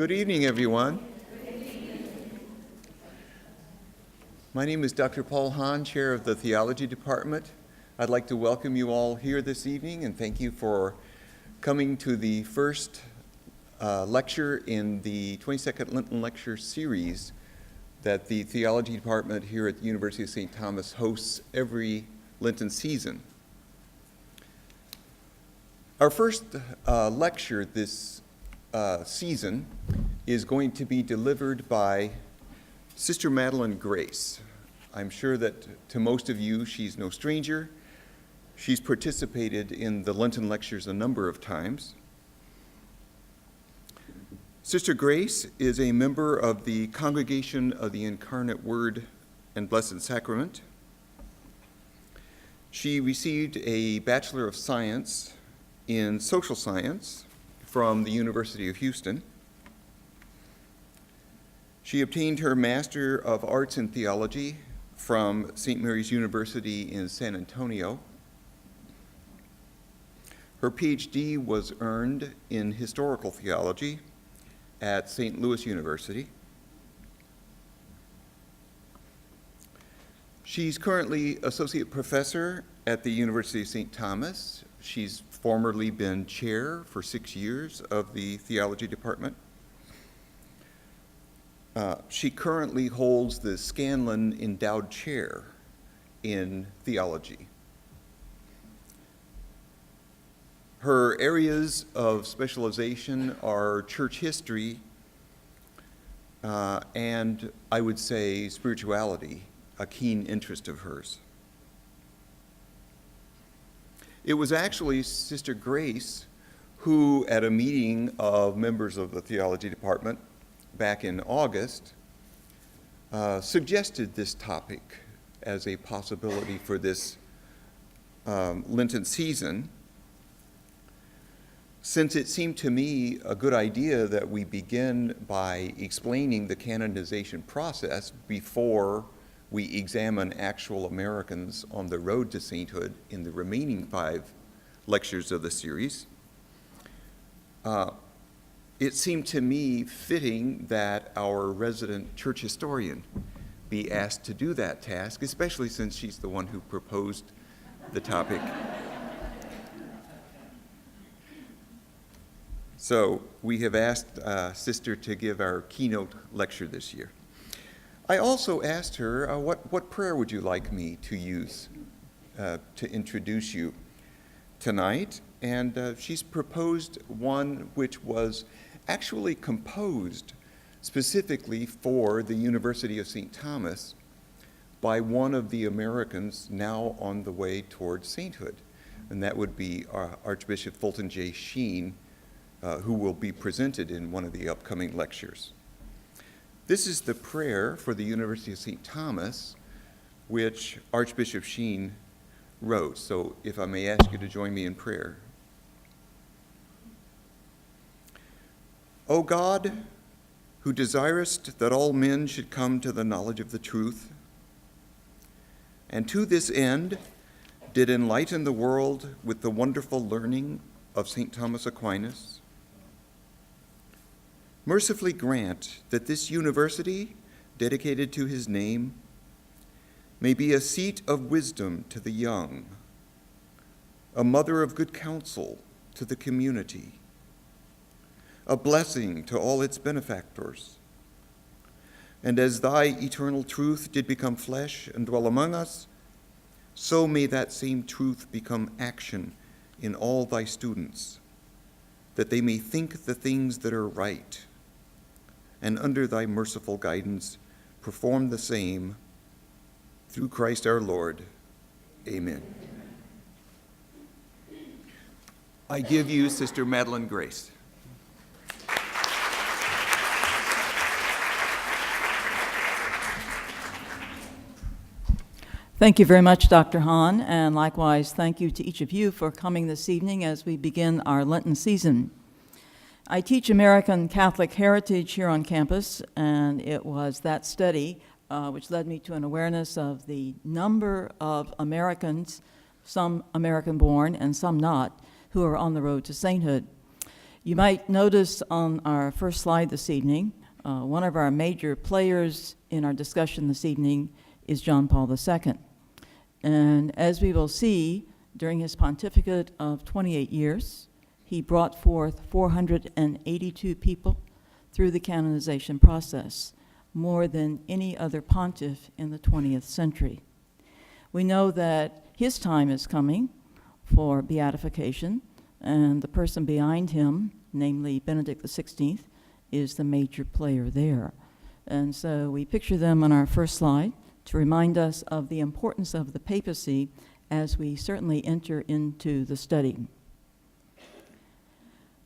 Good evening, everyone. My name is Dr. Paul Hahn, Chair of the Theology Department. I'd like to welcome you all here this evening and thank you for coming to the first lecture in the 22nd Lenten Lecture Series that the Theology Department here at the University of St. Thomas hosts every Lenten season. Our first lecture this season is going to be delivered by Sister Madeleine Grace. I'm sure that to most of you she's no stranger. She's participated in the Lenten lectures a number of times. Sister Grace is a member of the Congregation of the Incarnate Word and Blessed Sacrament. She received a Bachelor of Science in Social Science from the University of Houston. She obtained her Master of Arts in Theology from St. Mary's University in San Antonio. Her PhD was earned in Historical Theology at St. Louis University. She's currently Associate Professor at the University of St. Thomas. She's formerly been chair for 6 years of the Theology Department. She currently holds the Scanlon Endowed Chair in Theology. Her areas of specialization are church history and I would say spirituality, a keen interest of hers. It was actually Sister Grace who, at a meeting of members of the Theology Department back in August, suggested this topic as a possibility for this Lenten season, since it seemed to me a good idea that we begin by explaining the canonization process before we examine actual Americans on the road to sainthood in the remaining 5 lectures of the series. It seemed to me fitting that our resident church historian be asked to do that task, especially since she's the one who proposed the topic. So we have asked Sister to give our keynote lecture this year. I also asked her, what prayer would you like me to use to introduce you tonight? And she's proposed one which was actually composed specifically for the University of St. Thomas by one of the Americans now on the way towards sainthood. And that would be Archbishop Fulton J. Sheen, who will be presented in one of the upcoming lectures. This is the prayer for the University of St. Thomas, which Archbishop Sheen wrote. So if I may ask you to join me in prayer. O God, who desirest that all men should come to the knowledge of the truth, and to this end did enlighten the world with the wonderful learning of St. Thomas Aquinas, mercifully grant that this university, dedicated to his name, may be a seat of wisdom to the young, a mother of good counsel to the community, a blessing to all its benefactors. And as thy eternal truth did become flesh and dwell among us, so may that same truth become action in all thy students, that they may think the things that are right, and under thy merciful guidance perform the same, through Christ our Lord. Amen. I give you Sister Madeleine Grace. Thank you very much, Dr. Hahn, and likewise thank you to each of you for coming this evening as we begin our Lenten season. I teach American Catholic heritage here on campus, and it was that study which led me to an awareness of the number of Americans, some American-born and some not, who are on the road to sainthood. You might notice on our first slide this evening, one of our major players in our discussion this evening is John Paul II. And as we will see, during his pontificate of 28 years, he brought forth 482 people through the canonization process, more than any other pontiff in the 20th century. We know that his time is coming for beatification, and the person behind him, namely Benedict XVI, is the major player there. And so we picture them on our first slide to remind us of the importance of the papacy as we certainly enter into the study.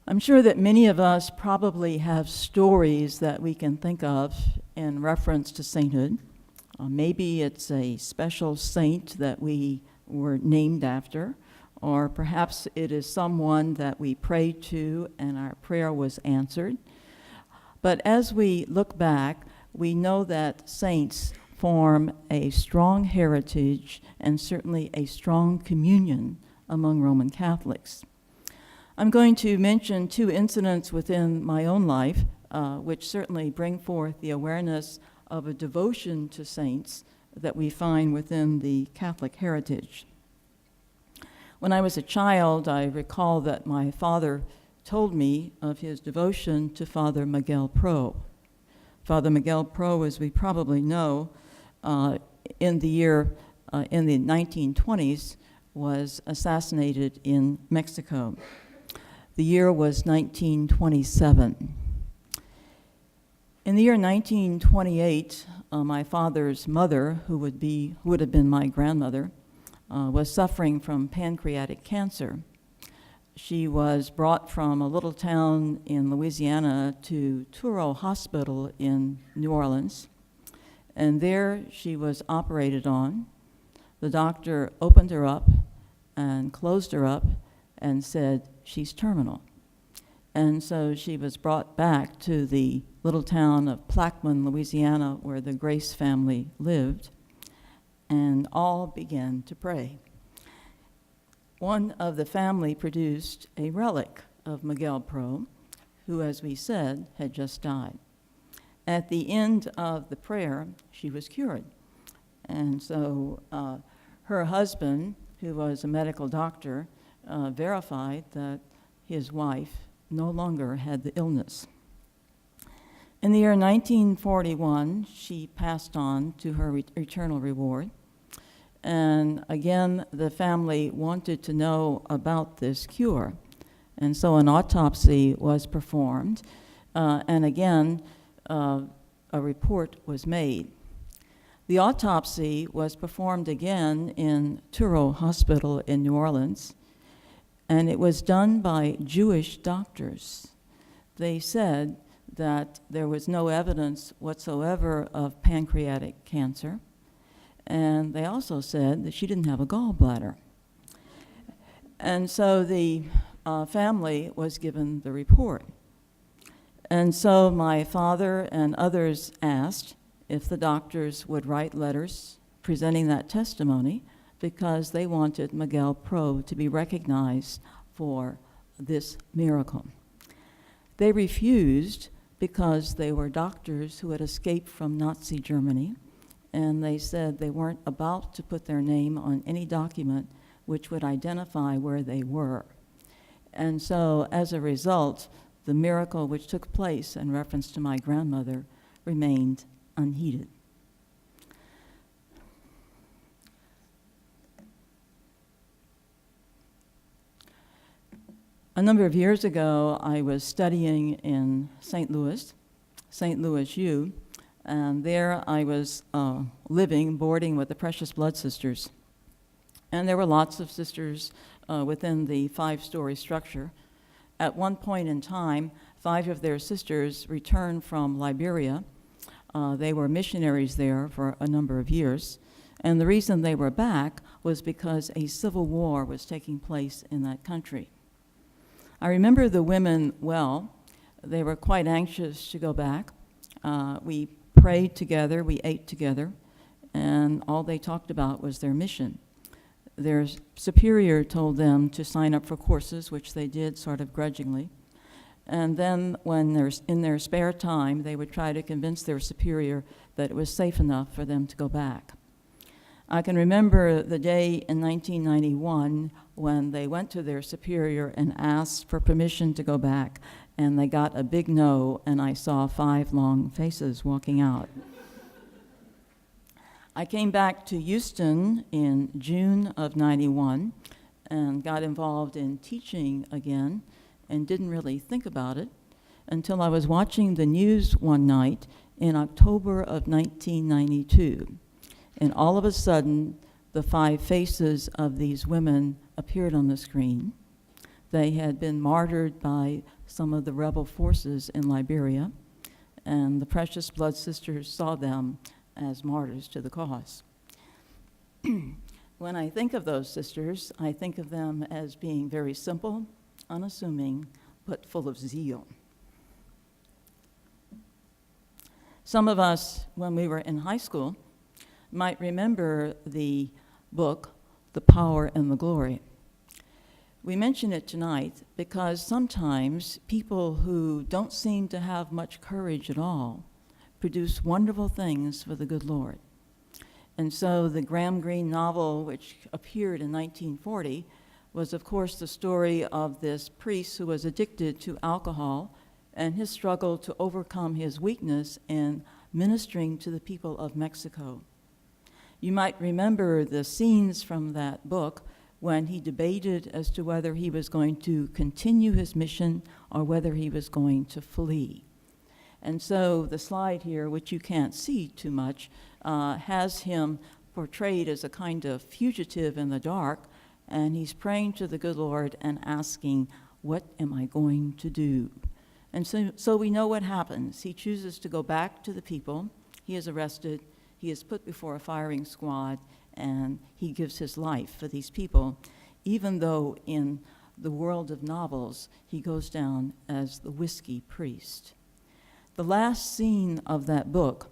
I'm sure that many of us probably have stories that we can think of in reference to sainthood. Maybe it's a special saint that we were named after, or perhaps it is someone that we prayed to and our prayer was answered. But as we look back, we know that saints form a strong heritage and certainly a strong communion among Roman Catholics. I'm going to mention two incidents within my own life, which certainly bring forth the awareness of a devotion to saints that we find within the Catholic heritage. When I was a child, I recall that my father told me of his devotion to Father Miguel Pro. Father Miguel Pro, as we probably know, in the 1920s, was assassinated in Mexico. The year was 1927. In the year 1928, my father's mother, who would have been my grandmother, was suffering from pancreatic cancer. She was brought from a little town in Louisiana to Touro Hospital in New Orleans, and there she was operated on. The doctor opened her up and closed her up and said, "She's terminal." And so she was brought back to the little town of Plaquemine, Louisiana, where the Grace family lived, and all began to pray. One of the family produced a relic of Miguel Pro, who, as we said, had just died. At the end of the prayer, she was cured. And so her husband, who was a medical doctor, verified that his wife no longer had the illness. In the year 1941, she passed on to her eternal reward. And again, the family wanted to know about this cure. And so an autopsy was performed. And again, a report was made. The autopsy was performed again in Touro Hospital in New Orleans, and it was done by Jewish doctors. They said that there was no evidence whatsoever of pancreatic cancer, and they also said that she didn't have a gallbladder. And so the family was given the report. And so my father and others asked if the doctors would write letters presenting that testimony, because they wanted Miguel Pro to be recognized for this miracle. They refused because they were doctors who had escaped from Nazi Germany, and they said they weren't about to put their name on any document which would identify where they were. And so as a result, the miracle which took place in reference to my grandmother remained unheeded. A number of years ago, I was studying in St. Louis U, and there I was boarding with the Precious Blood Sisters. And there were lots of sisters within the 5-story structure. At one point in time, 5 of their sisters returned from Liberia. They were missionaries there for a number of years. And the reason they were back was because a civil war was taking place in that country. I remember the women well. They were quite anxious to go back. We prayed together, we ate together, and all they talked about was their mission. Their superior told them to sign up for courses, which they did sort of grudgingly. And then when in their spare time, they would try to convince their superior that it was safe enough for them to go back. I can remember the day in 1991 when they went to their superior and asked for permission to go back, and they got a big no, and I saw 5 long faces walking out. I came back to Houston in June of 91 and got involved in teaching again and didn't really think about it until I was watching the news one night in October of 1992. And all of a sudden, the 5 faces of these women appeared on the screen. They had been martyred by some of the rebel forces in Liberia, and the Precious Blood Sisters saw them as martyrs to the cause. When I think of those sisters, I think of them as being very simple, unassuming, but full of zeal. Some of us, when we were in high school, might remember the book, The Power and the Glory. We mention it tonight because sometimes people who don't seem to have much courage at all produce wonderful things for the good Lord. And so the Graham Greene novel, which appeared in 1940, was of course the story of this priest who was addicted to alcohol and his struggle to overcome his weakness in ministering to the people of Mexico. You might remember the scenes from that book when he debated as to whether he was going to continue his mission or whether he was going to flee. And so the slide here, which you can't see too much, has him portrayed as a kind of fugitive in the dark, and he's praying to the good Lord and asking, what am I going to do? And so we know what happens. He chooses to go back to the people. He is arrested. He is put before a firing squad, and he gives his life for these people, even though in the world of novels, he goes down as the whiskey priest. The last scene of that book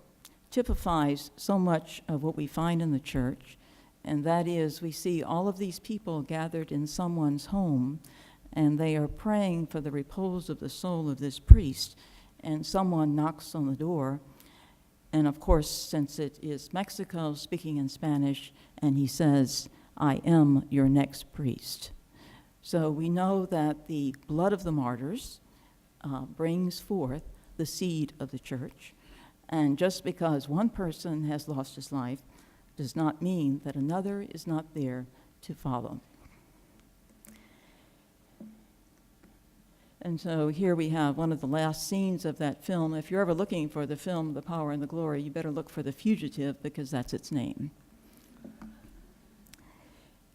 typifies so much of what we find in the church, and that is we see all of these people gathered in someone's home, and they are praying for the repose of the soul of this priest, and someone knocks on the door. And of course, since it is Mexico speaking in Spanish, and he says, I am your next priest. So we know that the blood of the martyrs brings forth the seed of the church. And just because one person has lost his life does not mean that another is not there to follow. And so here we have one of the last scenes of that film. If you're ever looking for the film, The Power and the Glory, you better look for The Fugitive because that's its name.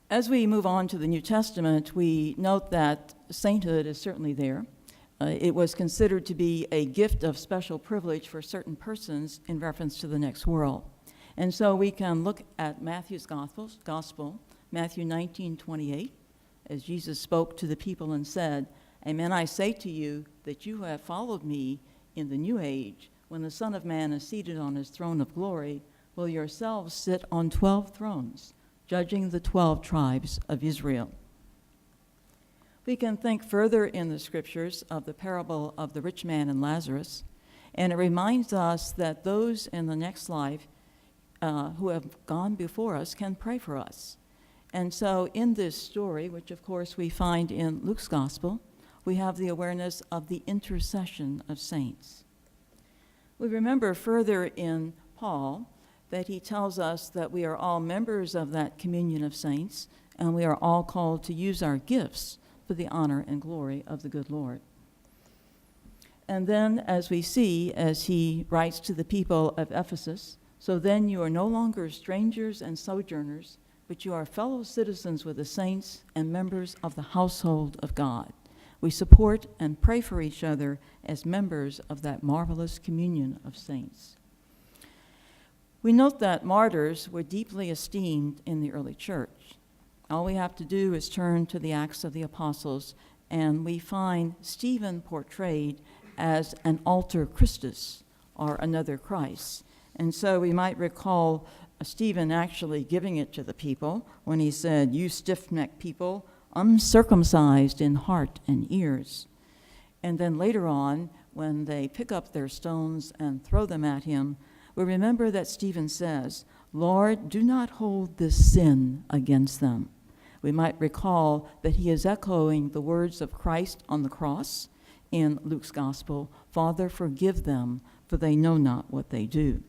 As we move on to the New Testament, we note that sainthood is certainly there. It was considered to be a gift of special privilege for certain persons in reference to the next world. And so we can look at Matthew's gospel, Matthew 19:28, as Jesus spoke to the people and said, Amen, I say to you that you have followed me in the new age, when the Son of Man is seated on his throne of glory, will yourselves sit on 12 thrones, judging the 12 tribes of Israel. We can think further in the scriptures of the parable of the rich man and Lazarus, and it reminds us that those in the next life who have gone before us can pray for us. And so in this story, which of course we find in Luke's gospel, we have the awareness of the intercession of saints. We remember further in Paul that he tells us that we are all members of that communion of saints, and we are all called to use our gifts for the honor and glory of the good Lord. And then, as we see, as he writes to the people of Ephesus, so then you are no longer strangers and sojourners, but you are fellow citizens with the saints and members of the household of God. We support and pray for each other as members of that marvelous communion of saints. We note that martyrs were deeply esteemed in the early church. All we have to do is turn to the Acts of the Apostles, and we find Stephen portrayed as an alter Christus, or another Christ. And so we might recall Stephen actually giving it to the people when he said, you stiff-necked people, uncircumcised in heart and ears. And then later on, when they pick up their stones and throw them at him, we remember that Stephen says, "Lord, do not hold this sin against them." We might recall that he is echoing the words of Christ on the cross in Luke's Gospel, "Father, forgive them, for they know not what they do."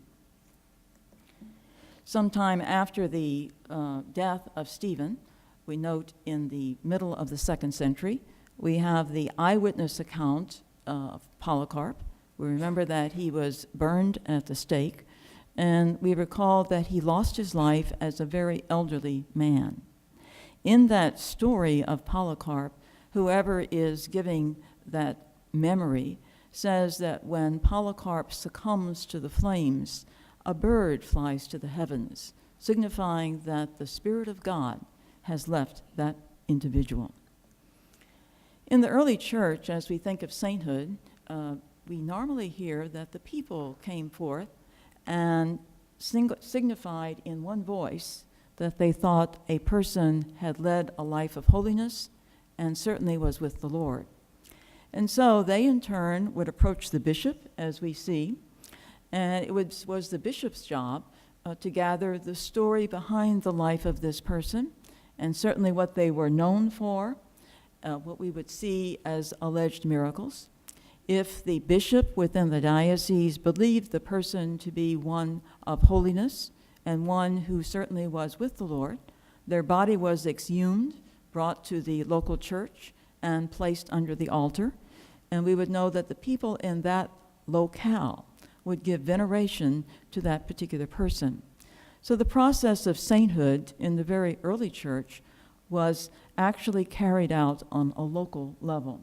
Sometime after the death of Stephen, we note in the middle of the 2nd century, we have the eyewitness account of Polycarp. We remember that he was burned at the stake, and we recall that he lost his life as a very elderly man. In that story of Polycarp, whoever is giving that memory says that when Polycarp succumbs to the flames, a bird flies to the heavens, signifying that the Spirit of God has left that individual. In the early church, as we think of sainthood, we normally hear that the people came forth and signified in one voice that they thought a person had led a life of holiness and certainly was with the Lord. And so they in turn would approach the bishop, as we see, and it was the bishop's job to gather the story behind the life of this person, and certainly what they were known for, what we would see as alleged miracles. If the bishop within the diocese believed the person to be one of holiness and one who certainly was with the Lord, their body was exhumed, brought to the local church, and placed under the altar. And we would know that the people in that locale would give veneration to that particular person. So the process of sainthood in the very early church was actually carried out on a local level.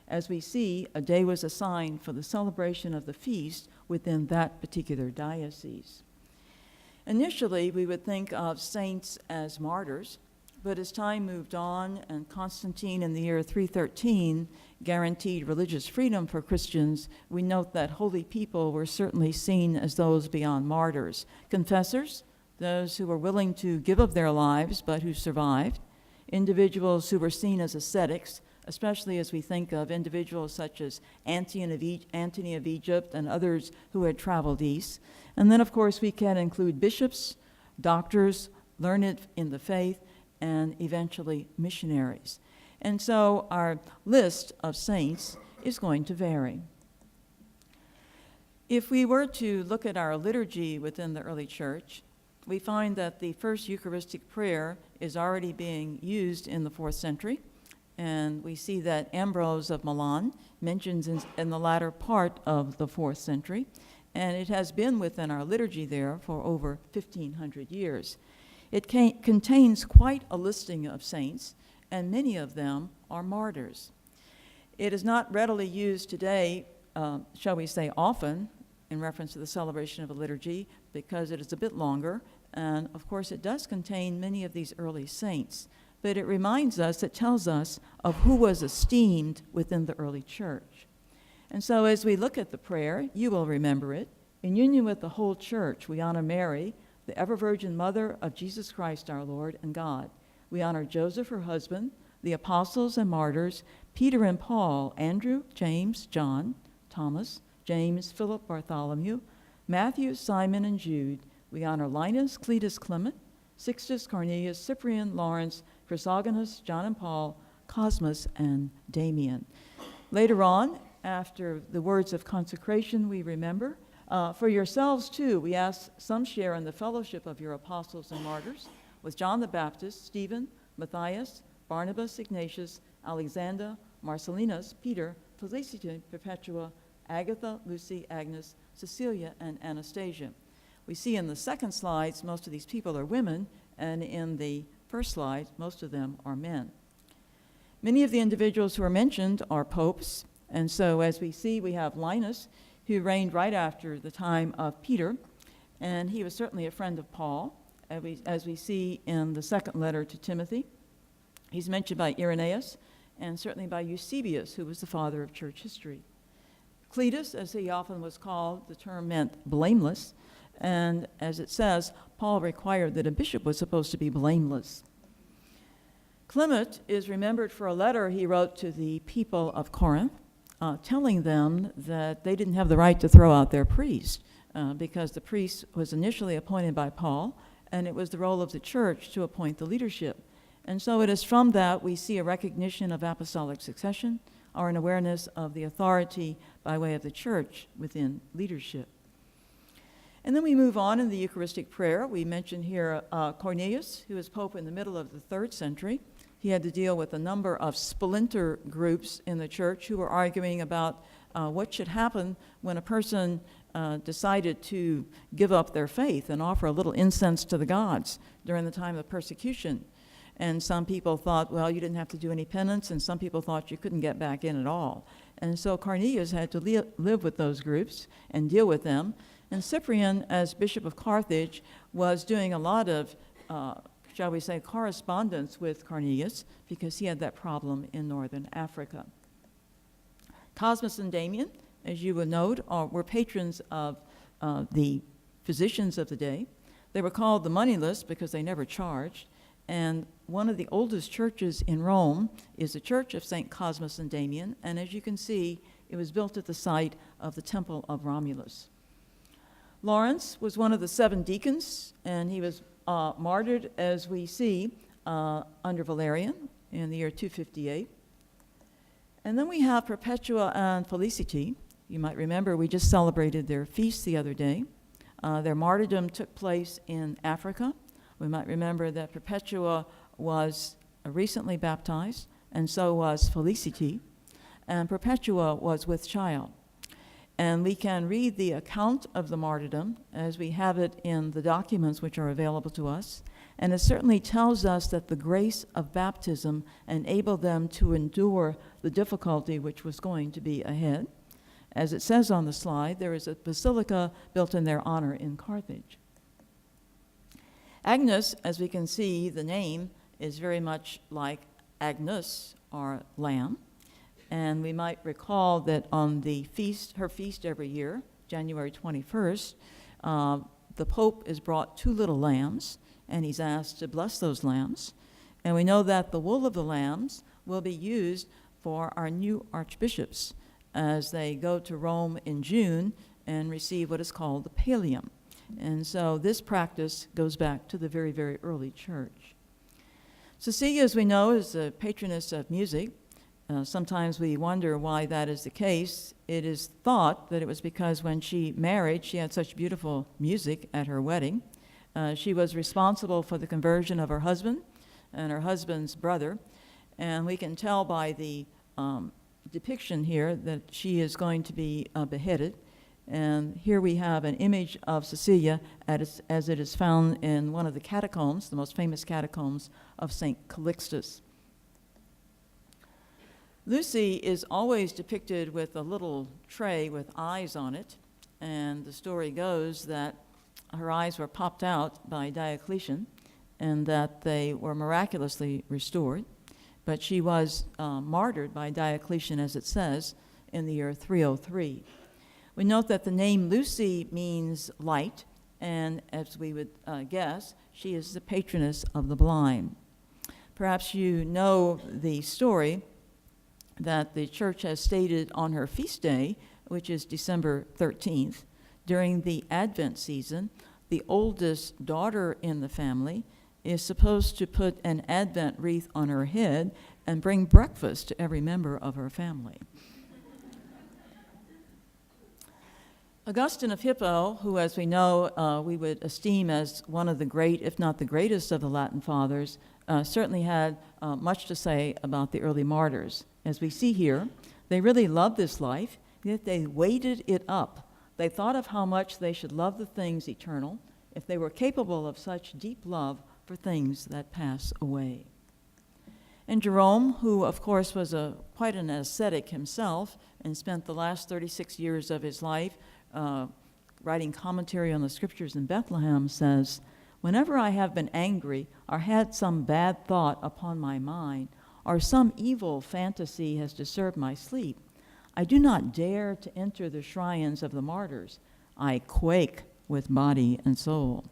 As we see, a day was assigned for the celebration of the feast within that particular diocese. Initially, we would think of saints as martyrs, but as time moved on and Constantine in the year 313 guaranteed religious freedom for Christians, we note that holy people were certainly seen as those beyond martyrs. Confessors, those who were willing to give up their lives but who survived. Individuals who were seen as ascetics, especially as we think of individuals such as Antony of Egypt and others who had traveled east. And then, of course, we can include bishops, doctors, learned in the faith, and eventually missionaries. And so our list of saints is going to vary. If we were to look at our liturgy within the early church, we find that the first Eucharistic prayer is already being used in the 4th century, and we see that Ambrose of Milan mentions in the latter part of the 4th century, and it has been within our liturgy there for over 1,500 years. It contains quite a listing of saints, and many of them are martyrs. It is not readily used today, shall we say often, in reference to the celebration of a liturgy, because it is a bit longer, and of course it does contain many of these early saints. But it reminds us, it tells us of who was esteemed within the early church. And so as we look at the prayer, you will remember it. In union with the whole church, we honor Mary, the ever-Virgin Mother of Jesus Christ our Lord and God. We honor Joseph, her husband, the apostles and martyrs, Peter and Paul, Andrew, James, John, Thomas, James, Philip, Bartholomew, Matthew, Simon, and Jude. We honor Linus, Cletus, Clement, Sixtus, Cornelius, Cyprian, Lawrence, Chrysogonus, John and Paul, Cosmas, and Damian. Later on, after the words of consecration, we remember, for yourselves too, we ask some share in the fellowship of your apostles and martyrs, with John the Baptist, Stephen, Matthias, Barnabas, Ignatius, Alexander, Marcellinus, Peter, Felicity, Perpetua, Agatha, Lucy, Agnes, Cecilia, and Anastasia. We see in the second slides, most of these people are women, and in the first slide, most of them are men. Many of the individuals who are mentioned are popes, and so as we see, we have Linus, who reigned right after the time of Peter, and he was certainly a friend of Paul, as we see in the second letter to Timothy. He's mentioned by Irenaeus, and certainly by Eusebius, who was the father of church history. Cletus, as he often was called, the term meant blameless, and as it says, Paul required that a bishop was supposed to be blameless. Clement is remembered for a letter he wrote to the people of Corinth, telling them that they didn't have the right to throw out their priest, because the priest was initially appointed by Paul, and it was the role of the church to appoint the leadership. And so it is from that we see a recognition of apostolic succession, or an awareness of the authority by way of the church within leadership. And then we move on in the Eucharistic prayer. We mention here Cornelius, who was pope in the middle of the 3rd century. He had to deal with a number of splinter groups in the church who were arguing about what should happen when a person decided to give up their faith and offer a little incense to the gods during the time of persecution. And some people thought, well, you didn't have to do any penance, and some people thought you couldn't get back in at all. And so Cornelius had to live with those groups and deal with them. And Cyprian, as Bishop of Carthage, was doing a lot of, shall we say, correspondence with Cornelius, because he had that problem in northern Africa. Cosmas and Damian, as you would note, were patrons of the physicians of the day. They were called the moneyless because they never charged. And one of the oldest churches in Rome is the Church of St. Cosmas and Damian, and as you can see, it was built at the site of the Temple of Romulus. Lawrence was one of the 7 deacons, and he was martyred, as we see, under Valerian in the year 258. And then we have Perpetua and Felicity. You might remember we just celebrated their feast the other day. Their martyrdom took place in Africa. We might remember that Perpetua was recently baptized, and so was Felicity, and Perpetua was with child. And we can read the account of the martyrdom as we have it in the documents which are available to us, and it certainly tells us that the grace of baptism enabled them to endure the difficulty which was going to be ahead. As it says on the slide, there is a basilica built in their honor in Carthage. Agnes, as we can see, the name is very much like Agnus, or lamb. And we might recall that on the feast, her feast every year, January 21st, the Pope is brought 2 little lambs, and he's asked to bless those lambs. And we know that the wool of the lambs will be used for our new archbishops as they go to Rome in June and receive what is called the pallium. And so this practice goes back to the very, very early church. Cecilia, as we know, is the patroness of music. Sometimes we wonder why that is the case. It is thought that it was because when she married, she had such beautiful music at her wedding. She was responsible for the conversion of her husband and her husband's brother. And we can tell by the depiction here that she is going to be beheaded. And here we have an image of Cecilia as it is found in one of the catacombs, the most famous catacombs of St. Calixtus. Lucy is always depicted with a little tray with eyes on it, and the story goes that her eyes were popped out by Diocletian and that they were miraculously restored, but she was martyred by Diocletian, as it says, in the year 303. We note that the name Lucy means light, and as we would guess, she is the patroness of the blind. Perhaps you know the story that the church has stated on her feast day, which is December 13th. During the Advent season, the oldest daughter in the family is supposed to put an Advent wreath on her head and bring breakfast to every member of her family. Augustine of Hippo, who, as we know, we would esteem as one of the great, if not the greatest of the Latin fathers, certainly had much to say about the early martyrs. As we see here, they really loved this life, yet they weighted it up. They thought of how much they should love the things eternal if they were capable of such deep love for things that pass away. And Jerome, who of course was quite an ascetic himself and spent the last 36 years of his life writing commentary on the scriptures in Bethlehem, says, "Whenever I have been angry or had some bad thought upon my mind, or some evil fantasy has disturbed my sleep, I do not dare to enter the shrines of the martyrs. I quake with body and soul."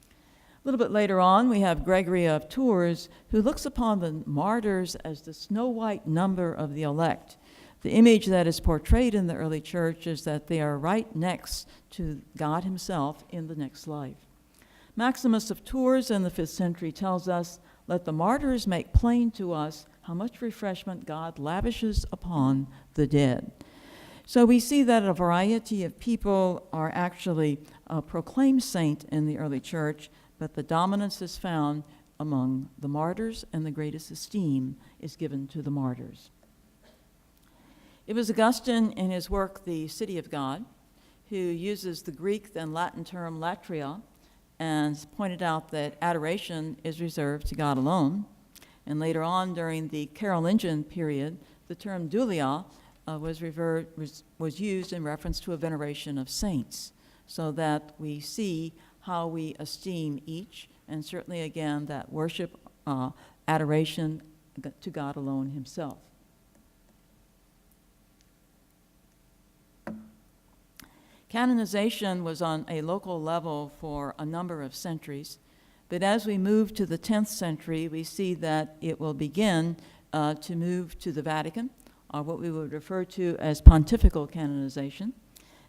A little bit later on, we have Gregory of Tours, who looks upon the martyrs as the snow white number of the elect. The image that is portrayed in the early church is that they are right next to God himself in the next life. Maximus of Tours in the 5th century tells us, "Let the martyrs make plain to us how much refreshment God lavishes upon the dead." So we see that a variety of people are actually proclaimed saint in the early church, but the dominance is found among the martyrs, and the greatest esteem is given to the martyrs. It was Augustine in his work, The City of God, who uses the Greek and Latin term latria and pointed out that adoration is reserved to God alone. And later on, during the Carolingian period, the term dulia was used in reference to a veneration of saints, so that we see how we esteem each, and certainly, again, that worship, adoration to God alone himself. Canonization was on a local level for a number of centuries, but as we move to the 10th century, we see that it will begin to move to the Vatican, or what we would refer to as pontifical canonization.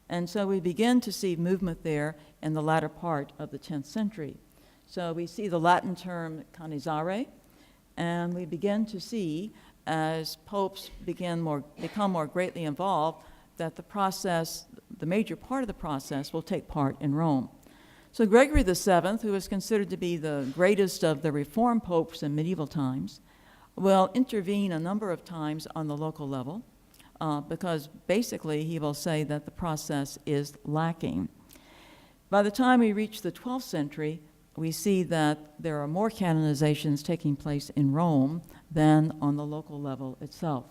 And so we begin to see movement there in the latter part of the 10th century. So we see the Latin term canonizare, and we begin to see, as popes become more greatly involved, that the process, the major part of the process, will take part in Rome. So Gregory VII, who is considered to be the greatest of the Reformed popes in medieval times, will intervene a number of times on the local level, because basically he will say that the process is lacking. By the time we reach the 12th century, we see that there are more canonizations taking place in Rome than on the local level itself.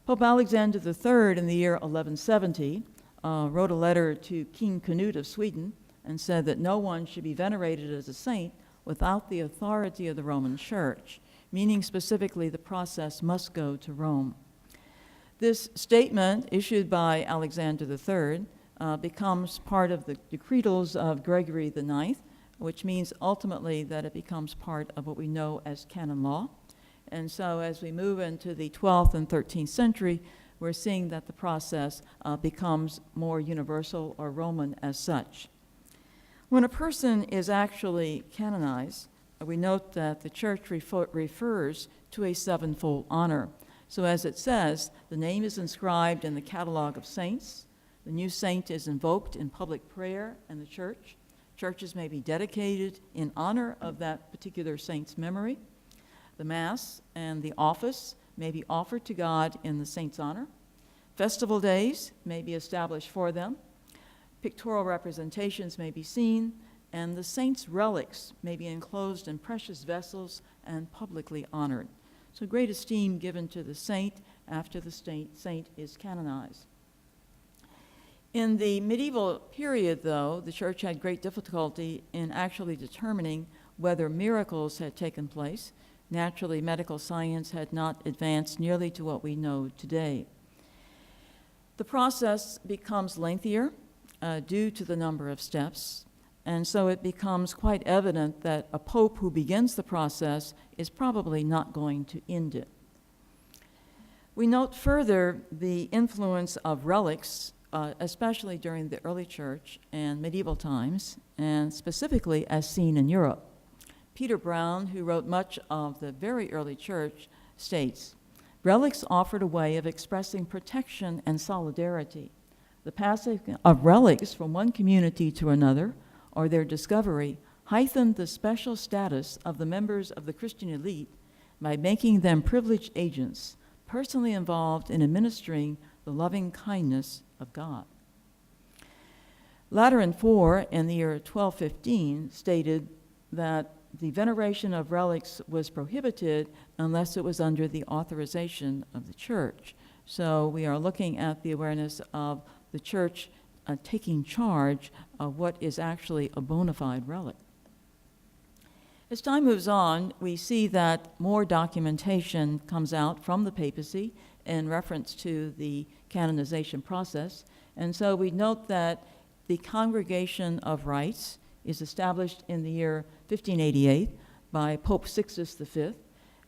Pope Alexander III, in the year 1170, wrote a letter to King Canute of Sweden and said that no one should be venerated as a saint without the authority of the Roman Church, meaning specifically the process must go to Rome. This statement, issued by Alexander III, becomes part of the decretals of Gregory IX, which means ultimately that it becomes part of what we know as canon law. And so as we move into the 12th and 13th century, we're seeing that the process becomes more universal or Roman as such. When a person is actually canonized, we note that the church refers to a sevenfold honor. So as it says, the name is inscribed in the catalog of saints, the new saint is invoked in public prayer in the church, churches may be dedicated in honor of that particular saint's memory, the Mass and the office may be offered to God in the saint's honor, festival days may be established for them, pictorial representations may be seen, and the saint's relics may be enclosed in precious vessels and publicly honored. So great esteem given to the saint after the saint is canonized. In the medieval period, though, the church had great difficulty in actually determining whether miracles had taken place. Naturally, medical science had not advanced nearly to what we know today. The process becomes lengthier due to the number of steps, and so it becomes quite evident that a pope who begins the process is probably not going to end it. We note further the influence of relics, especially during the early church and medieval times, and specifically as seen in Europe. Peter Brown, who wrote much of the very early church, states, "Relics offered a way of expressing protection and solidarity. The passing of relics from one community to another, or their discovery, heightened the special status of the members of the Christian elite by making them privileged agents, personally involved in administering the loving kindness of God." Lateran IV, in the year 1215, stated that the veneration of relics was prohibited unless it was under the authorization of the church. So we are looking at the awareness of the church taking charge of what is actually a bona fide relic. As time moves on, we see that more documentation comes out from the papacy in reference to the canonization process. And so we note that the Congregation of Rites is established in the year 1588 by Pope Sixtus V,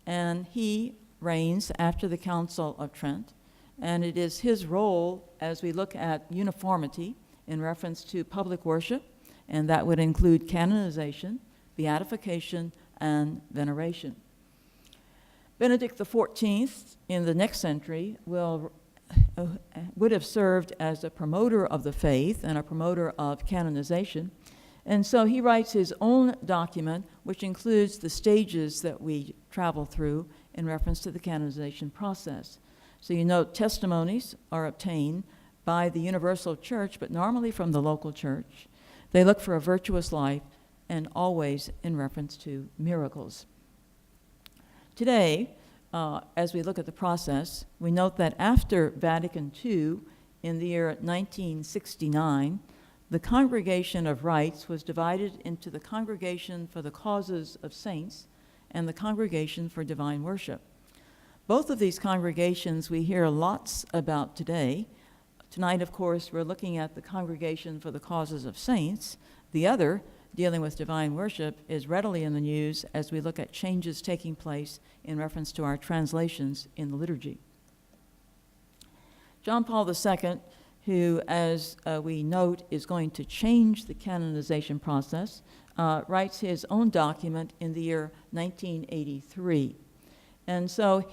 and he reigns after the Council of Trent. And it is his role as we look at uniformity in reference to public worship, and that would include canonization, beatification, and veneration. Benedict XIV in the next century would have served as a promoter of the faith and a promoter of canonization. And so he writes his own document, which includes the stages that we travel through in reference to the canonization process. So you note testimonies are obtained by the universal church, but normally from the local church. They look for a virtuous life and always in reference to miracles. Today, as we look at the process, we note that after Vatican II, in the year 1969, the Congregation of Rites was divided into the Congregation for the Causes of Saints and the Congregation for Divine Worship. Both of these congregations we hear lots about today. Tonight, of course, we're looking at the Congregation for the Causes of Saints. The other, dealing with divine worship, is readily in the news as we look at changes taking place in reference to our translations in the liturgy. John Paul II, who, as we note, is going to change the canonization process, writes his own document in the year 1983. And so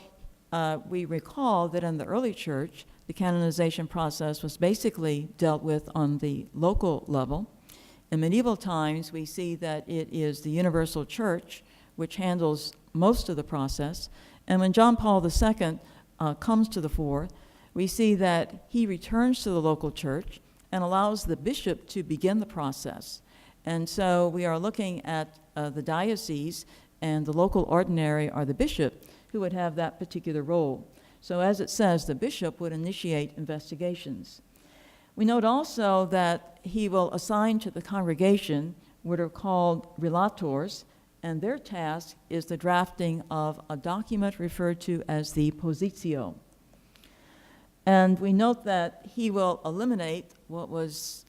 we recall that in the early church, the canonization process was basically dealt with on the local level. In medieval times, we see that it is the universal church which handles most of the process. And when John Paul II comes to the fore, we see that he returns to the local church and allows the bishop to begin the process. And so we are looking at the diocese, and the local ordinary or the bishop who would have that particular role. So as it says, the bishop would initiate investigations. We note also that he will assign to the congregation what are called relators, and their task is the drafting of a document referred to as the positio. And we note that he will eliminate what was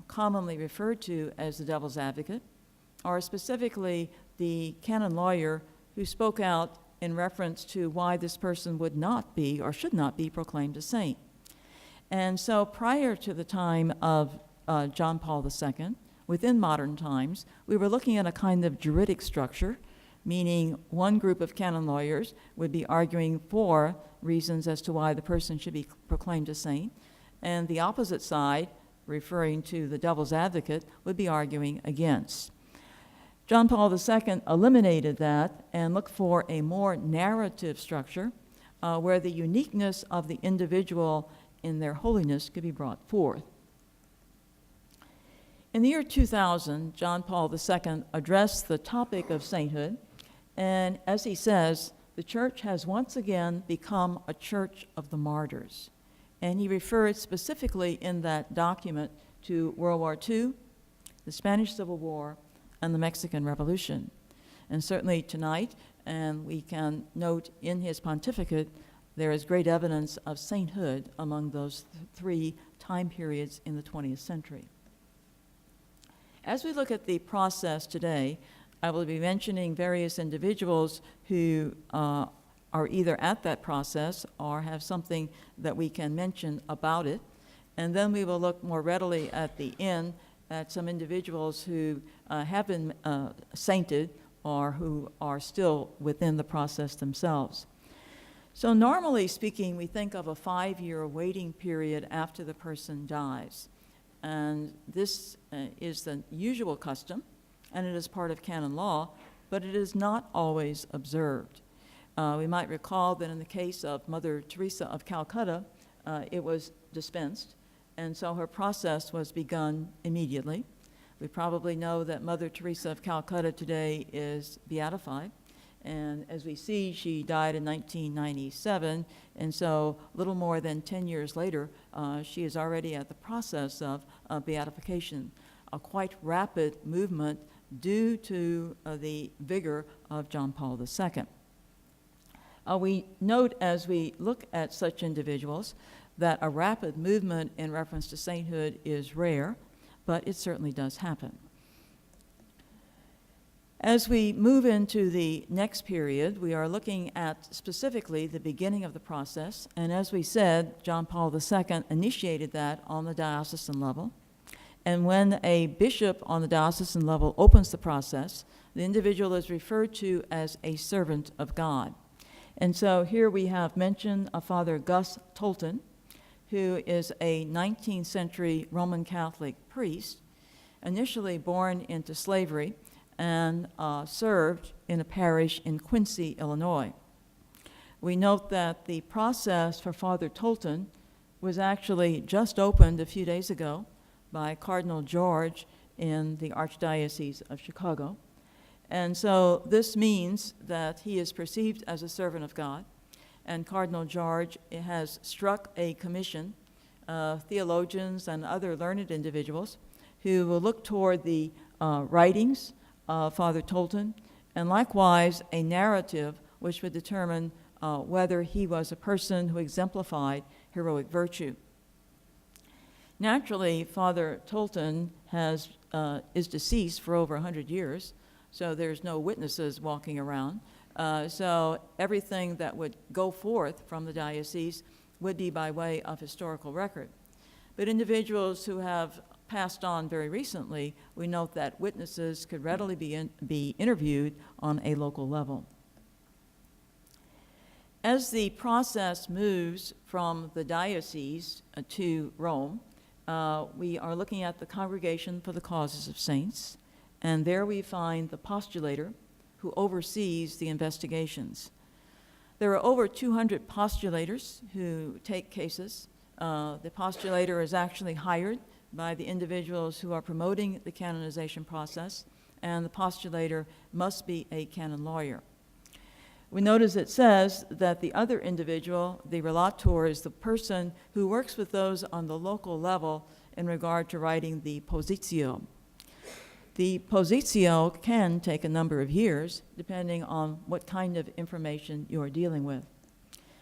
commonly referred to as the devil's advocate, or specifically the canon lawyer who spoke out in reference to why this person would not be or should not be proclaimed a saint. And so prior to the time of John Paul II, within modern times, we were looking at a kind of juridic structure, meaning one group of canon lawyers would be arguing for reasons as to why the person should be proclaimed a saint, and the opposite side, referring to the devil's advocate, would be arguing against. John Paul II eliminated that and looked for a more narrative structure where the uniqueness of the individual in their holiness could be brought forth. In the year 2000, John Paul II addressed the topic of sainthood, and as he says, the church has once again become a church of the martyrs. And he referred specifically in that document to World War II, the Spanish Civil War, and the Mexican Revolution. And certainly tonight, and we can note in his pontificate, there is great evidence of sainthood among those three time periods in the 20th century. As we look at the process today, I will be mentioning various individuals who are either at that process or have something that we can mention about it. And then we will look more readily at the end at some individuals who have been sainted or who are still within the process themselves. So normally speaking, we think of a 5-year waiting period after the person dies. And this is the usual custom, and it is part of canon law, but it is not always observed. We might recall that in the case of Mother Teresa of Calcutta, it was dispensed, and so her process was begun immediately. We probably know that Mother Teresa of Calcutta today is beatified, and as we see, she died in 1997, and so a little more than 10 years later, she is already at the process of beatification, a quite rapid movement due to the vigor of John Paul II. We note as we look at such individuals that a rapid movement in reference to sainthood is rare, but it certainly does happen. As we move into the next period, we are looking at specifically the beginning of the process, and as we said, John Paul II initiated that on the diocesan level. And when a bishop on the diocesan level opens the process, the individual is referred to as a servant of God. And so here we have mentioned a Father Gus Tolton, who is a 19th century Roman Catholic priest, initially born into slavery and served in a parish in Quincy, Illinois. We note that the process for Father Tolton was actually just opened a few days ago by Cardinal George in the Archdiocese of Chicago. And so this means that he is perceived as a servant of God, and Cardinal George has struck a commission of theologians and other learned individuals who will look toward the writings of Father Tolton, and likewise a narrative which would determine whether he was a person who exemplified heroic virtue. Naturally, Father Tolton is deceased for over 100 years, so there's no witnesses walking around. So everything that would go forth from the diocese would be by way of historical record. But individuals who have passed on very recently, we note that witnesses could readily be interviewed on a local level. As the process moves from the diocese to Rome, we are looking at the Congregation for the Causes of Saints, and there we find the postulator who oversees the investigations. There are over 200 postulators who take cases. The postulator is actually hired by the individuals who are promoting the canonization process, and the postulator must be a canon lawyer. We notice it says that the other individual, the relator, is the person who works with those on the local level in regard to writing the positio. The positio can take a number of years, depending on what kind of information you are dealing with.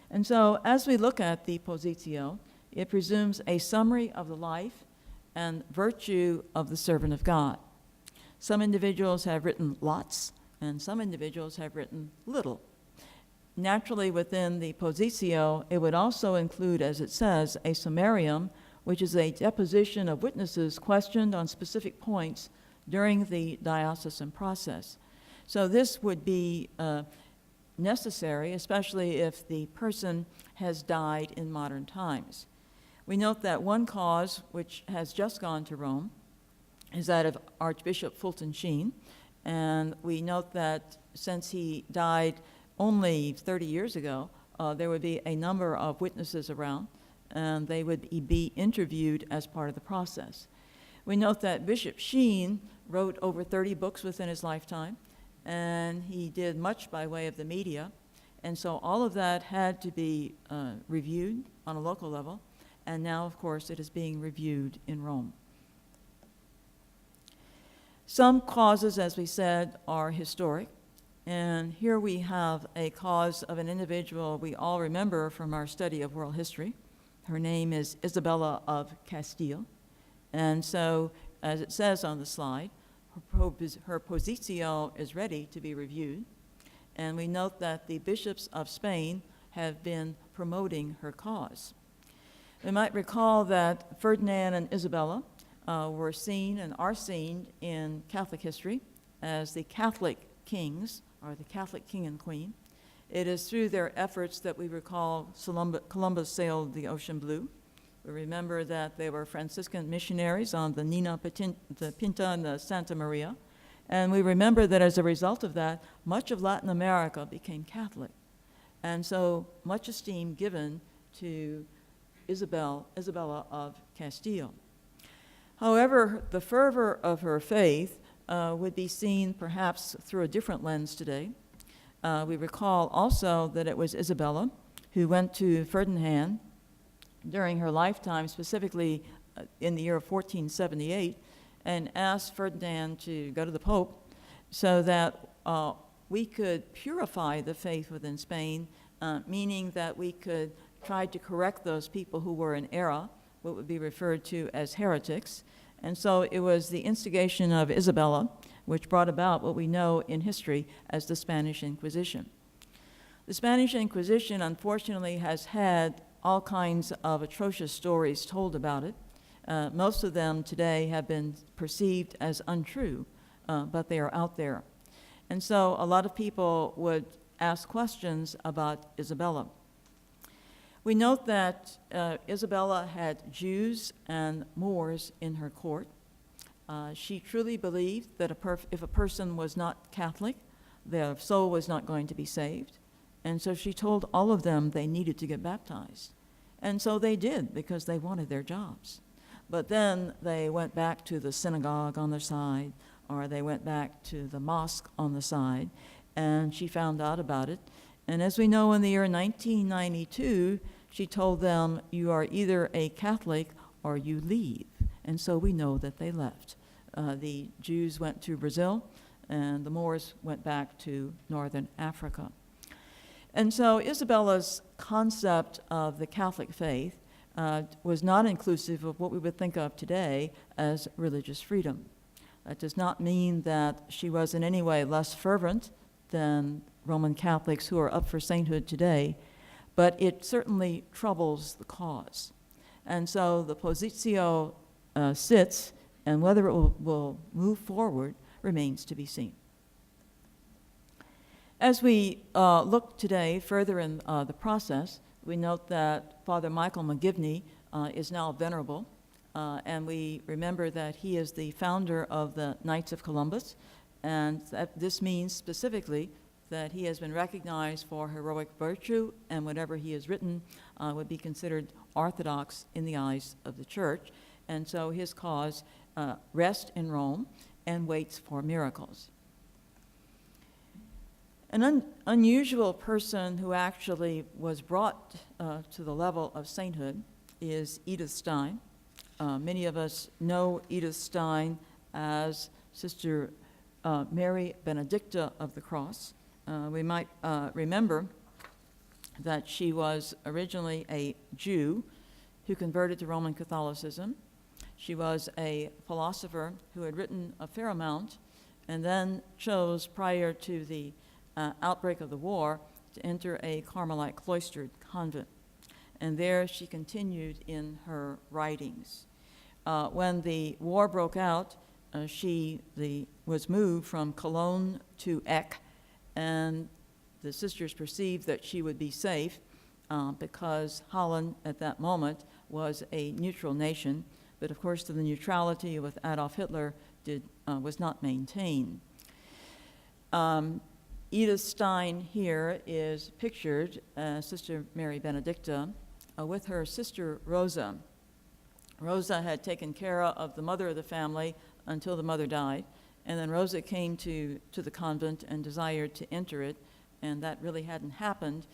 And so, as we look at the positio, it presumes a summary of the life and virtue of the servant of God. Some individuals have written lots, and some individuals have written little. Naturally, within the positio, it would also include, as it says, a summarium, which is a deposition of witnesses questioned on specific points during the diocesan process. So this would be necessary, especially if the person has died in modern times. We note that one cause, which has just gone to Rome, is that of Archbishop Fulton Sheen, and we note that since he died only 30 years ago, there would be a number of witnesses around, and they would be interviewed as part of the process. We note that Bishop Sheen wrote over 30 books within his lifetime, and he did much by way of the media, and so all of that had to be reviewed on a local level, and now, of course, it is being reviewed in Rome. Some causes, as we said, are historic, and here we have a cause of an individual we all remember from our study of world history. Her name is Isabella of Castile, and so, as it says on the slide, her positio is ready to be reviewed, and we note that the bishops of Spain have been promoting her cause. We might recall that Ferdinand and Isabella were seen and are seen in Catholic history as the Catholic kings, or the Catholic king and queen. It is through their efforts that we recall Columbus sailed the ocean blue. We remember that they were Franciscan missionaries on the the Pinta and the Santa Maria. And we remember that as a result of that, much of Latin America became Catholic. And so much esteem given to Isabella of Castile. However, the fervor of her faith would be seen perhaps through a different lens today. We recall also that it was Isabella who went to Ferdinand during her lifetime, specifically in the year of 1478, and asked Ferdinand to go to the Pope so that we could purify the faith within Spain, meaning that we could try to correct those people who were in error, what would be referred to as heretics. And so it was the instigation of Isabella which brought about what we know in history as the Spanish Inquisition. The Spanish Inquisition, unfortunately, has had all kinds of atrocious stories told about it. Most of them today have been perceived as untrue, but they are out there. And so a lot of people would ask questions about Isabella. We note that Isabella had Jews and Moors in her court. She truly believed that if a person was not Catholic, their soul was not going to be saved. And so she told all of them they needed to get baptized. And so they did, because they wanted their jobs. But then they went back to the synagogue on the side, or they went back to the mosque on the side, and she found out about it. And as we know, in the year 1992, she told them, you are either a Catholic or you leave. And so we know that they left. The Jews went to Brazil, and the Moors went back to northern Africa. And so Isabella's concept of the Catholic faith was not inclusive of what we would think of today as religious freedom. That does not mean that she was in any way less fervent than Roman Catholics who are up for sainthood today, but it certainly troubles the cause. And so the positio sits, and whether it will move forward remains to be seen. As we look today further in the process, we note that Father Michael McGivney is now venerable, and we remember that he is the founder of the Knights of Columbus, and that this means specifically that he has been recognized for heroic virtue, and whatever he has written would be considered orthodox in the eyes of the Church. And so his cause rests in Rome and waits for miracles. An unusual person who actually was brought to the level of sainthood is Edith Stein. Many of us know Edith Stein as Sister Mary Benedicta of the Cross. We might remember that she was originally a Jew who converted to Roman Catholicism. She was a philosopher who had written a fair amount, and then chose, prior to the outbreak of the war, to enter a Carmelite cloistered convent. And there she continued in her writings. When the war broke out, she was moved from Cologne to Eck, and the sisters perceived that she would be safe because Holland at that moment was a neutral nation, but of course the neutrality with Adolf Hitler was not maintained. Edith Stein here is pictured as Sister Mary Benedicta with her sister Rosa. Rosa had taken care of the mother of the family until the mother died, and then Rosa came to the convent and desired to enter it, and that really hadn't happened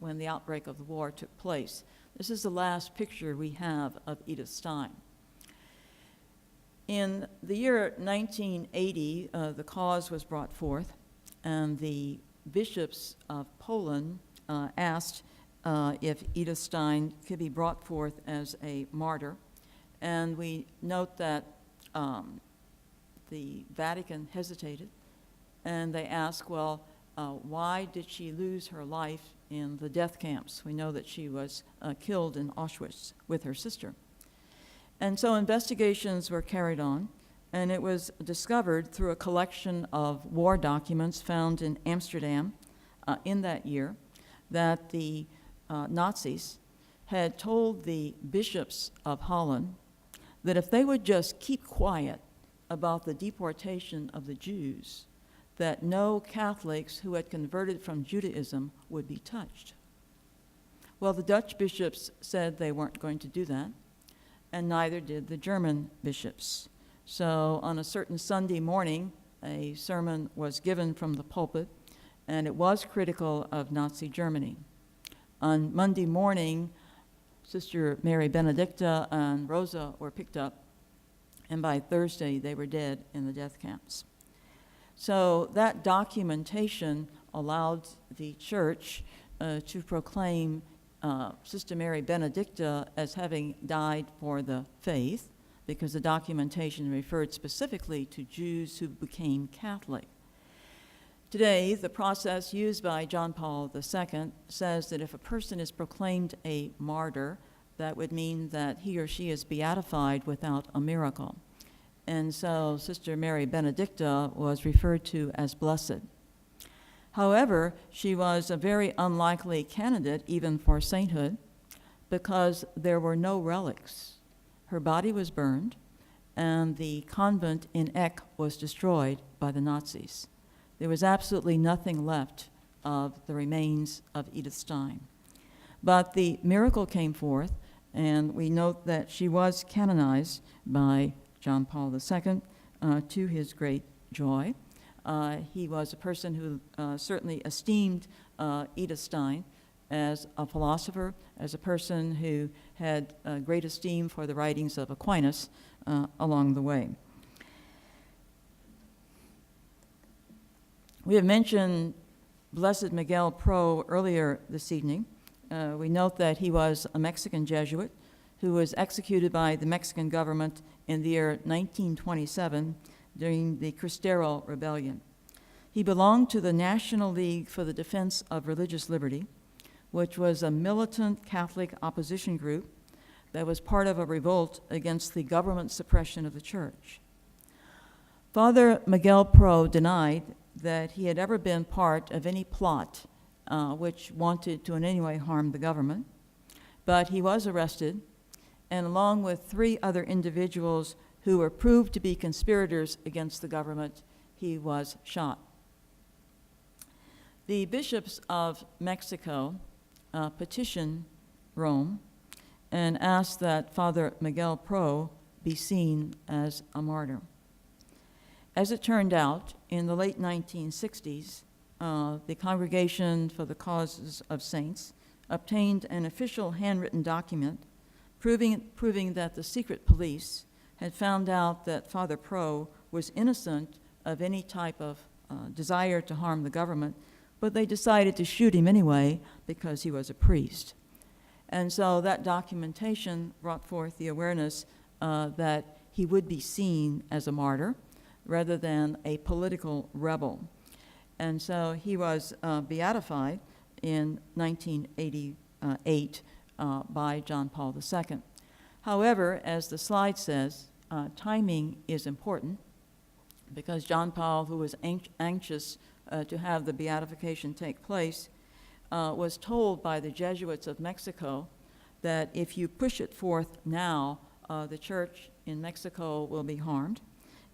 when the outbreak of the war took place. This is the last picture we have of Edith Stein. In the year 1980, the cause was brought forth, and the bishops of Poland asked if Edith Stein could be brought forth as a martyr. And we note that the Vatican hesitated, and they asked, well, why did she lose her life in the death camps? We know that she was killed in Auschwitz with her sister. And so investigations were carried on, and it was discovered through a collection of war documents found in Amsterdam in that year that the Nazis had told the bishops of Holland that if they would just keep quiet about the deportation of the Jews, that no Catholics who had converted from Judaism would be touched. Well, the Dutch bishops said they weren't going to do that, and neither did the German bishops. So on a certain Sunday morning, a sermon was given from the pulpit, and it was critical of Nazi Germany. On Monday morning, Sister Mary Benedicta and Rosa were picked up, and by Thursday they were dead in the death camps. So that documentation allowed the church to proclaim Sister Mary Benedicta as having died for the faith, because the documentation referred specifically to Jews who became Catholic. Today, the process used by John Paul II says that if a person is proclaimed a martyr, that would mean that he or she is beatified without a miracle. And so Sister Mary Benedicta was referred to as blessed. However, she was a very unlikely candidate even for sainthood because there were no relics. Her body was burned, and the convent in Eck was destroyed by the Nazis. There was absolutely nothing left of the remains of Edith Stein. But the miracle came forth, and we note that she was canonized by John Paul II to his great joy. He was a person who certainly esteemed Edith Stein as a philosopher, as a person who had great esteem for the writings of Aquinas along the way. We have mentioned Blessed Miguel Pro earlier this evening. We note that he was a Mexican Jesuit who was executed by the Mexican government in the year 1927 during the Cristero Rebellion. He belonged to the National League for the Defense of Religious Liberty, which was a militant Catholic opposition group that was part of a revolt against the government suppression of the church. Father Miguel Pro denied that he had ever been part of any plot which wanted to in any way harm the government, but he was arrested, and along with 3 other individuals who were proved to be conspirators against the government, he was shot. The bishops of Mexico petitioned Rome and asked that Father Miguel Pro be seen as a martyr. As it turned out, in the late 1960s, the Congregation for the Causes of Saints obtained an official handwritten document proving that the secret police had found out that Father Pro was innocent of any type of desire to harm the government, but they decided to shoot him anyway because he was a priest. And so that documentation brought forth the awareness that he would be seen as a martyr rather than a political rebel. And so he was beatified in 1988 by John Paul II. However, as the slide says, timing is important because John Paul, who was anxious to have the beatification take place, was told by the Jesuits of Mexico that if you push it forth now, the church in Mexico will be harmed.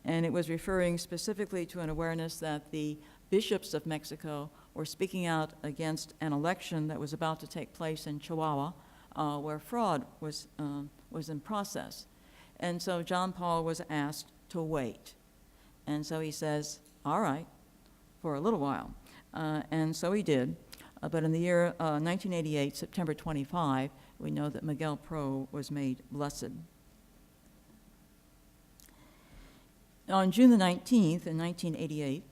And it was referring specifically to an awareness that the bishops of Mexico were speaking out against an election that was about to take place in Chihuahua, where fraud was in process. And so John Paul was asked to wait. And so he says, all right, for a little while. And so he did. But in the year 1988, September 25, we know that Miguel Pro was made blessed. On June the 19th, in 1988,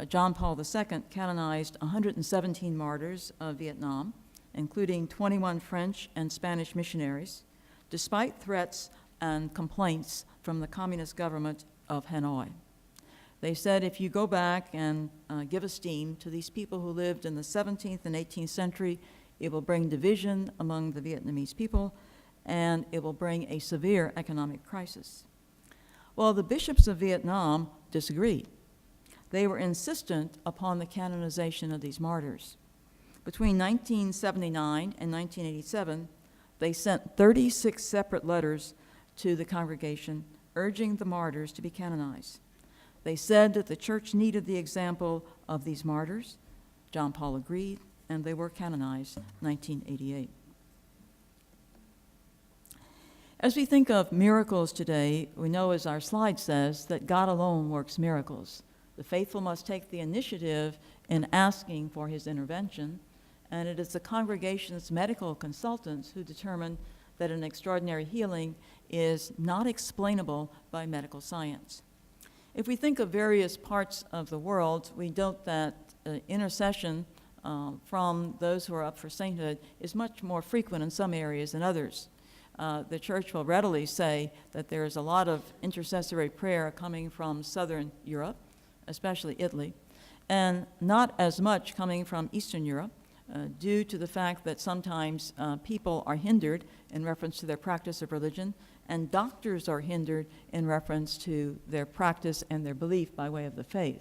John Paul II canonized 117 martyrs of Vietnam, including 21 French and Spanish missionaries, despite threats and complaints from the communist government of Hanoi. They said, if you go back and give esteem to these people who lived in the 17th and 18th century, it will bring division among the Vietnamese people, and it will bring a severe economic crisis. Well, the bishops of Vietnam disagreed. They were insistent upon the canonization of these martyrs. Between 1979 and 1987, they sent 36 separate letters to the congregation urging the martyrs to be canonized. They said that the church needed the example of these martyrs. John Paul agreed, and they were canonized in 1988. As we think of miracles today, we know, as our slide says, that God alone works miracles. The faithful must take the initiative in asking for his intervention, and it is the congregation's medical consultants who determine that an extraordinary healing is not explainable by medical science. If we think of various parts of the world, we note that intercession from those who are up for sainthood is much more frequent in some areas than others. the church will readily say that there is a lot of intercessory prayer coming from Southern Europe, especially Italy, and not as much coming from Eastern Europe, due to the fact that sometimes people are hindered in reference to their practice of religion, and doctors are hindered in reference to their practice and their belief by way of the faith.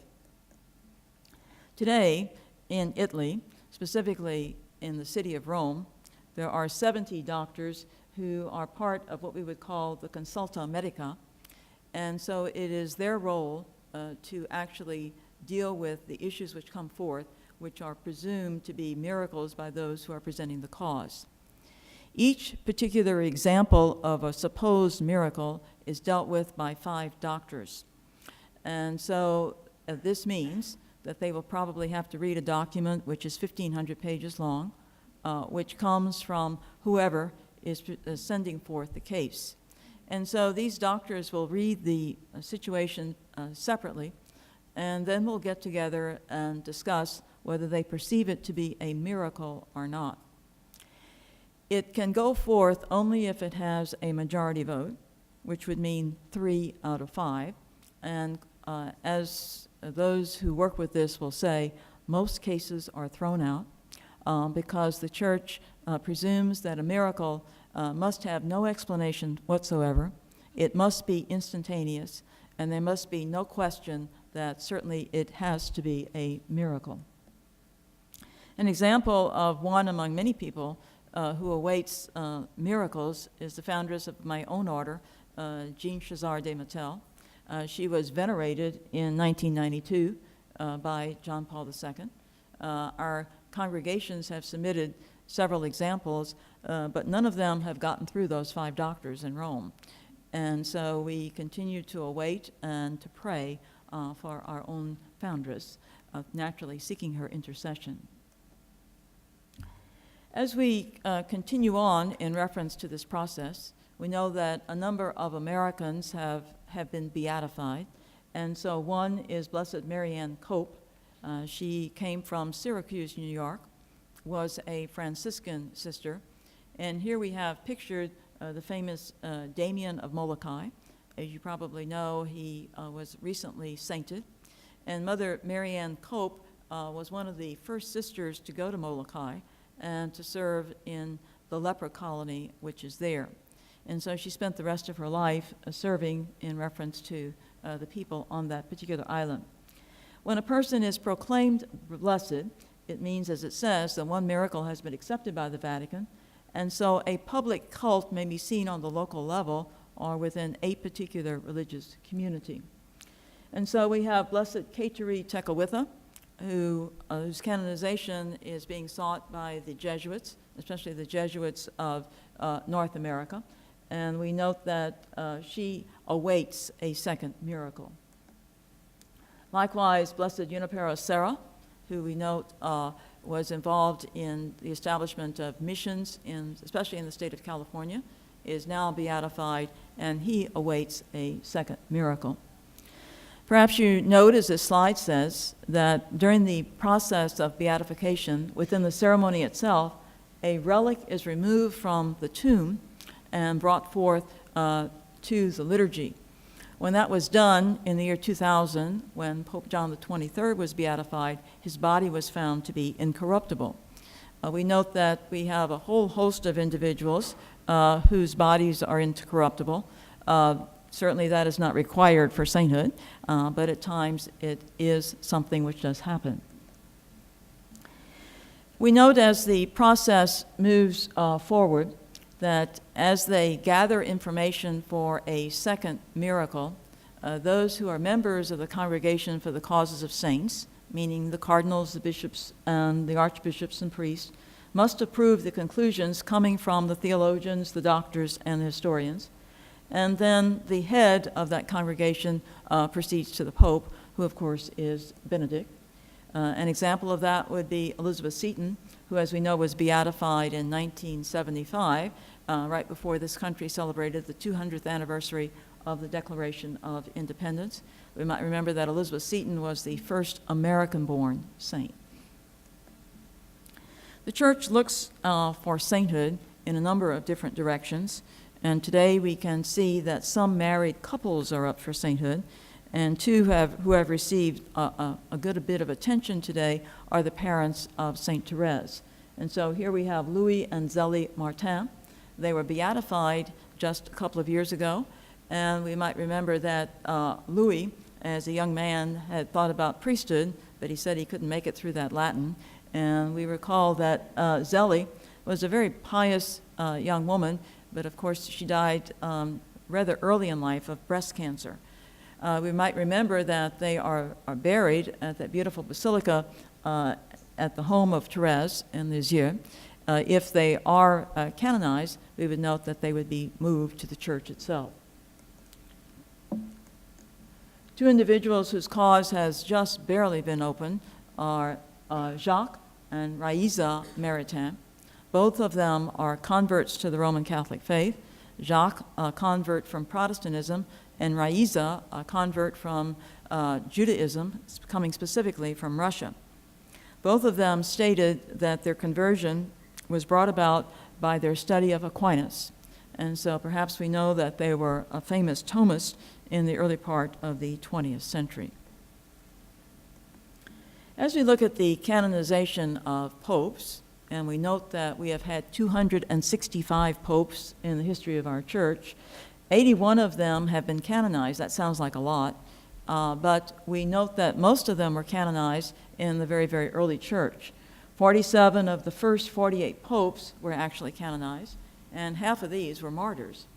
Today, in Italy, specifically in the city of Rome, there are 70 doctors who are part of what we would call the consulta medica, and so it is their role to actually deal with the issues which come forth, which are presumed to be miracles by those who are presenting the cause. Each particular example of a supposed miracle is dealt with by 5 doctors. And so this means that they will probably have to read a document which is 1,500 pages long, which comes from whoever is sending forth the case. And so these doctors will read the situation separately, and then we'll get together and discuss whether they perceive it to be a miracle or not. It can go forth only if it has a majority vote, which would mean 3 out of 5. And as those who work with this will say, most cases are thrown out because the church presumes that a miracle must have no explanation whatsoever. It must be instantaneous, and there must be no question that certainly it has to be a miracle. An example of one among many people who awaits miracles is the foundress of my own order, Jean Chazard de Mattel. She was venerated in 1992 by John Paul II. Our congregations have submitted several examples, but none of them have gotten through those 5 doctors in Rome. And so we continue to await and to pray for our own foundress, naturally seeking her intercession. As we continue on in reference to this process, we know that a number of Americans have been beatified, and so one is Blessed Marianne Cope. She came from Syracuse, New York, was a Franciscan sister, and here we have pictured the famous Damien of Molokai. As you probably know, he was recently sainted, and Mother Marianne Cope was one of the first sisters to go to Molokai and to serve in the leper colony which is there. And so she spent the rest of her life serving in reference to the people on that particular island. When a person is proclaimed blessed, it means, as it says, that one miracle has been accepted by the Vatican, and so a public cult may be seen on the local level or within a particular religious community. And so we have Blessed Kateri Tekakwitha, whose canonization is being sought by the Jesuits, especially the Jesuits of North America. And we note that she awaits a second miracle. Likewise, Blessed Junipero Serra, who we note was involved in the establishment of missions, especially in the state of California, is now beatified, and he awaits a second miracle. Perhaps you note, as this slide says, that during the process of beatification, within the ceremony itself, a relic is removed from the tomb and brought forth to the liturgy. When that was done in the year 2000, when Pope John XXIII was beatified, his body was found to be incorruptible. We note that we have a whole host of individuals whose bodies are incorruptible. Certainly that is not required for sainthood, but at times it is something which does happen. We note as the process moves forward that as they gather information for a second miracle, those who are members of the Congregation for the Causes of Saints, meaning the cardinals, the bishops, and the archbishops and priests, must approve the conclusions coming from the theologians, the doctors, and the historians. And then the head of that congregation proceeds to the Pope, who of course is Benedict. An example of that would be Elizabeth Seton, who, as we know, was beatified in 1975, right before this country celebrated the 200th anniversary of the Declaration of Independence. We might remember that Elizabeth Seton was the first American-born saint. The Church looks for sainthood in a number of different directions. And today we can see that some married couples are up for sainthood, and two who have received a good bit of attention today are the parents of Saint Therese. And so here we have Louis and Zélie Martin. They were beatified just a couple of years ago, and we might remember that Louis, as a young man, had thought about priesthood, but he said he couldn't make it through that Latin. And we recall that Zélie was a very pious young woman, but of course she died rather early in life of breast cancer. We might remember that they are buried at that beautiful basilica at the home of Therese in Lisieux. If they are canonized, we would note that they would be moved to the church itself. Two individuals whose cause has just barely been opened are Jacques and Raïsa Maritain. Both of them are converts to the Roman Catholic faith. Jacques, a convert from Protestantism, and Raïsa, a convert from Judaism, coming specifically from Russia. Both of them stated that their conversion was brought about by their study of Aquinas. And so perhaps we know that they were a famous Thomist in the early part of the 20th century. As we look at the canonization of popes, and we note that we have had 265 popes in the history of our church, 81 of them have been canonized. That sounds like a lot, but we note that most of them were canonized in the very, very early church. 47 of the first 48 popes were actually canonized, and half of these were martyrs.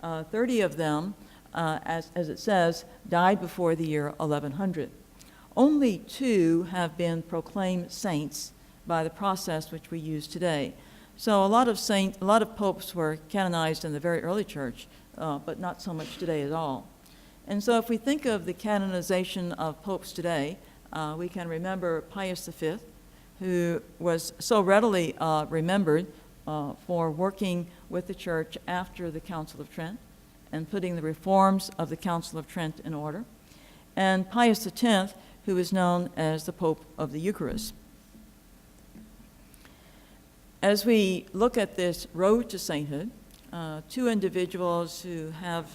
30 of them, as it says, died before the year 1100. Only 2 have been proclaimed saints by the process which we use today. So a lot of popes were canonized in the very early church, but not so much today at all. And so if we think of the canonization of popes today, we can remember Pius V, who was so readily remembered for working with the church after the Council of Trent and putting the reforms of the Council of Trent in order, and Pius X, who is known as the Pope of the Eucharist. As we look at this road to sainthood, 2 individuals who have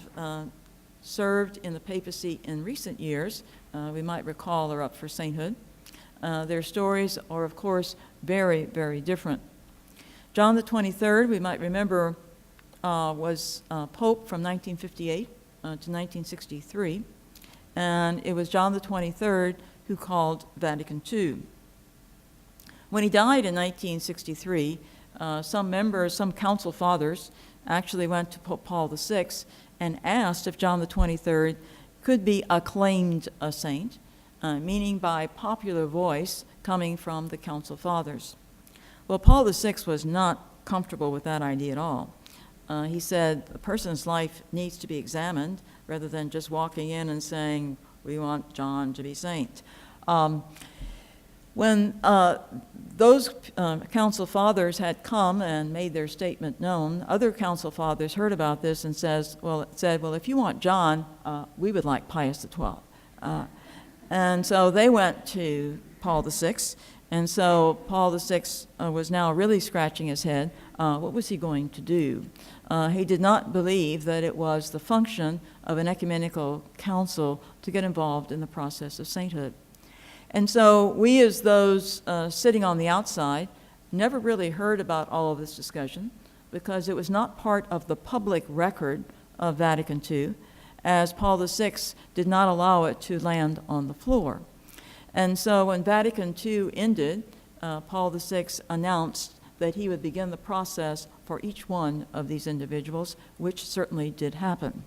served in the papacy in recent years, we might recall, are up for sainthood. Their stories are, of course, very, very different. John the 23rd, we might remember, was Pope from 1958 to 1963, and it was John the 23rd who called Vatican II. When he died in 1963, some council fathers actually went to Pope Paul VI and asked if John the 23rd could be acclaimed a saint, meaning by popular voice coming from the council fathers. Well, Paul VI was not comfortable with that idea at all. He said a person's life needs to be examined rather than just walking in and saying, we want John to be saint. When those council fathers had come and made their statement known, other council fathers heard about this and said, well, if you want John, we would like Pius XII. And so they went to Paul VI, and so Paul VI was now really scratching his head. What was he going to do? He did not believe that it was the function of an ecumenical council to get involved in the process of sainthood. And so we, as those sitting on the outside, never really heard about all of this discussion because it was not part of the public record of Vatican II, as Paul VI did not allow it to land on the floor. And so when Vatican II ended, Paul VI announced that he would begin the process for each one of these individuals, which certainly did happen.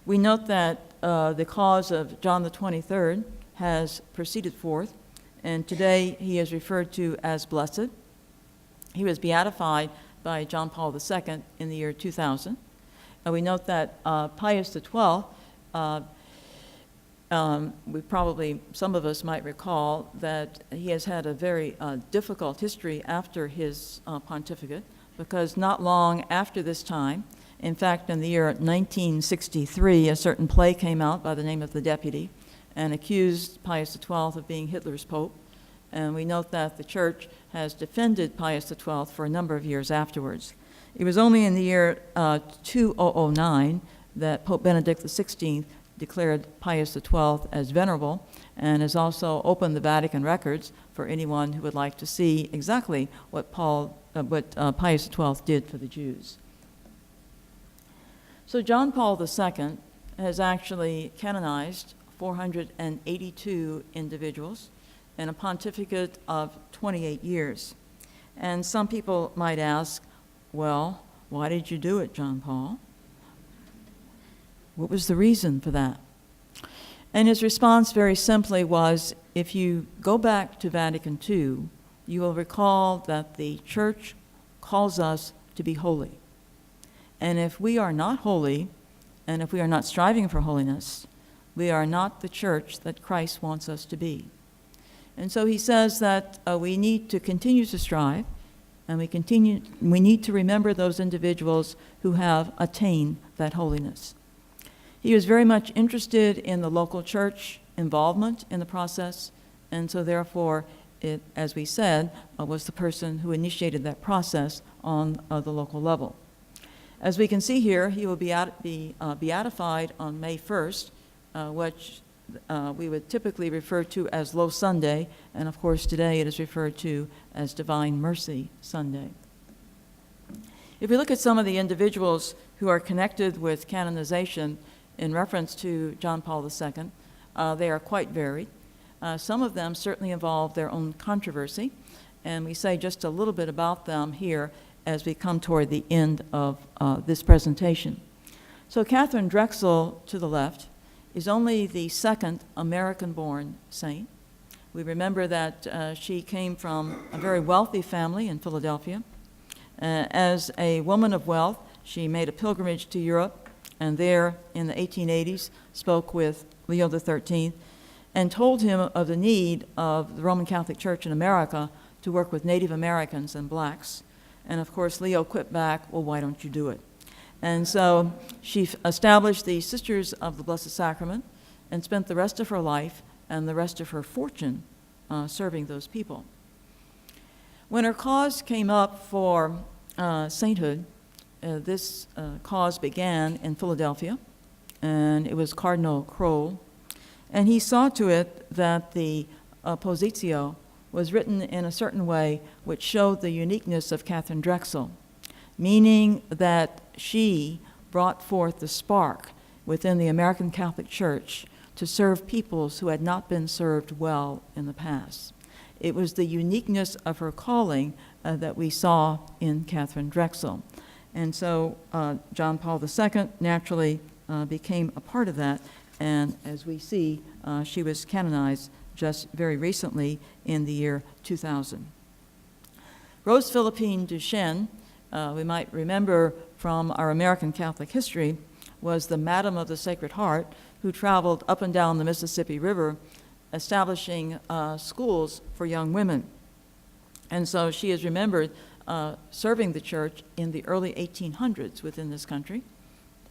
We note that the cause of John the 23rd has proceeded forth, and today he is referred to as blessed. He was beatified by John Paul II in the year 2000. We note that Pius XII, some of us might recall that he has had a very difficult history after his pontificate, because not long after this time, in fact, in the year 1963, a certain play came out by the name of The Deputy and accused Pius XII of being Hitler's pope. And we note that the church has defended Pius XII for a number of years afterwards. It was only in the year 2009 that Pope Benedict XVI declared Pius XII as venerable, and has also opened the Vatican records for anyone who would like to see exactly what Pius XII did for the Jews. So John Paul II has actually canonized 482 individuals in a pontificate of 28 years. And some people might ask, well, why did you do it, John Paul? What was the reason for that? And his response very simply was, if you go back to Vatican II, you will recall that the Church calls us to be holy. And if we are not holy, and if we are not striving for holiness, we are not the Church that Christ wants us to be. And so he says that we need to continue to strive, and we need to remember those individuals who have attained that holiness. He was very much interested in the local church involvement in the process, and so therefore, it, as we said, was the person who initiated that process on the local level. As we can see here, he will be beatified on May 1st, which we would typically refer to as Low Sunday, and of course today it is referred to as Divine Mercy Sunday. If we look at some of the individuals who are connected with canonization in reference to John Paul II, they are quite varied. Some of them certainly involve their own controversy, and we say just a little bit about them here as we come toward the end of this presentation. So Catherine Drexel, to the left, is only the second American-born saint. We remember that she came from a very wealthy family in Philadelphia. As a woman of wealth, she made a pilgrimage to Europe, and there in the 1880s spoke with Leo XIII and told him of the need of the Roman Catholic Church in America to work with Native Americans and blacks. And of course, Leo quipped back, well, why don't you do it? And so she established the Sisters of the Blessed Sacrament and spent the rest of her life and the rest of her fortune serving those people. When her cause came up for sainthood, this cause began in Philadelphia, and it was Cardinal Kroll, and he saw to it that the Positio was written in a certain way which showed the uniqueness of Catherine Drexel, meaning that she brought forth the spark within the American Catholic Church to serve peoples who had not been served well in the past. It was the uniqueness of her calling that we saw in Catherine Drexel. And so John Paul II naturally became a part of that, and as we see, she was canonized just very recently in the year 2000. Rose Philippine Duchesne, we might remember from our American Catholic history, was the Madam of the Sacred Heart who traveled up and down the Mississippi River establishing schools for young women. And so she is remembered serving the church in the early 1800s within this country.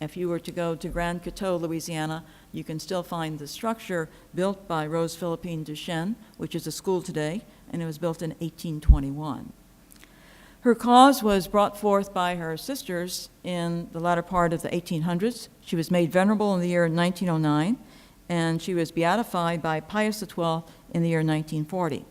If you were to go to Grand Coteau, Louisiana, you can still find the structure built by Rose Philippine Duchesne, which is a school today, and it was built in 1821. Her cause was brought forth by her sisters in the latter part of the 1800s. She was made venerable in the year 1909, and she was beatified by Pius XII in the year 1940.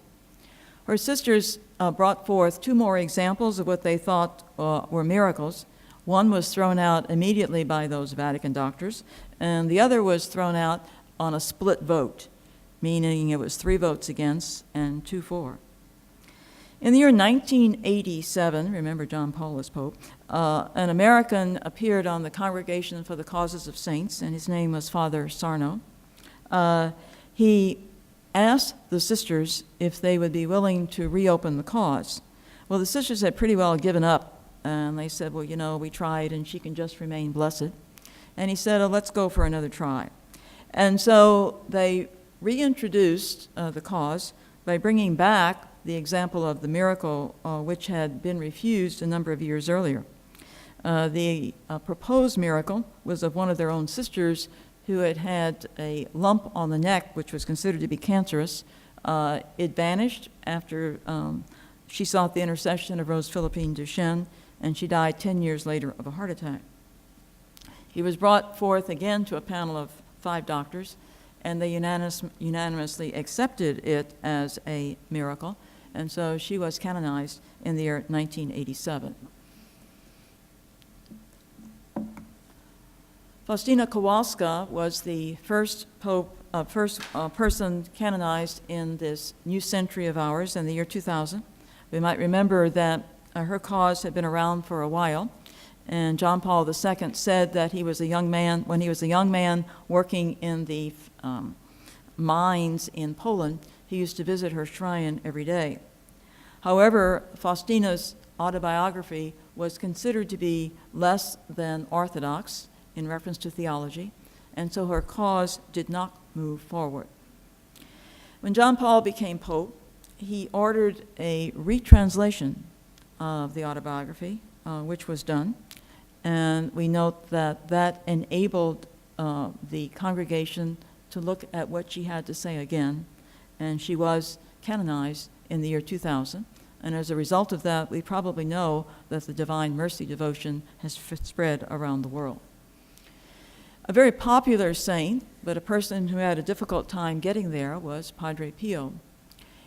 Her sisters brought forth two more examples of what they thought were miracles. One was thrown out immediately by those Vatican doctors, and the other was thrown out on a split vote, meaning it was 3 votes against and 2 for. In the year 1987, remember John Paul as Pope, an American appeared on the Congregation for the Causes of Saints, and his name was Father Sarno. He asked the sisters if they would be willing to reopen the cause. Well, the sisters had pretty well given up, and they said, well, you know, we tried, and she can just remain blessed. And he said, oh, let's go for another try. And so they reintroduced the cause by bringing back the example of the miracle which had been refused a number of years earlier. The proposed miracle was of one of their own sisters who had had a lump on the neck which was considered to be cancerous. It vanished after she sought the intercession of Rose Philippine Duchesne, and she died 10 years later of a heart attack. He was brought forth again to a panel of 5 doctors, and they unanimously accepted it as a miracle, and so she was canonized in the year 1987. Faustina Kowalska was the first person canonized in this new century of ours in the year 2000. We might remember that her cause had been around for a while, and John Paul II said that he was a young man, when he was a young man working in the mines in Poland, he used to visit her shrine every day. However, Faustina's autobiography was considered to be less than orthodox in reference to theology, and so her cause did not move forward. When John Paul became Pope, he ordered a retranslation of the autobiography, which was done, and we note that that enabled the congregation to look at what she had to say again, and she was canonized in the year 2000, and as a result of that, we probably know that the Divine Mercy devotion has spread around the world. A very popular saint, but a person who had a difficult time getting there, was Padre Pio.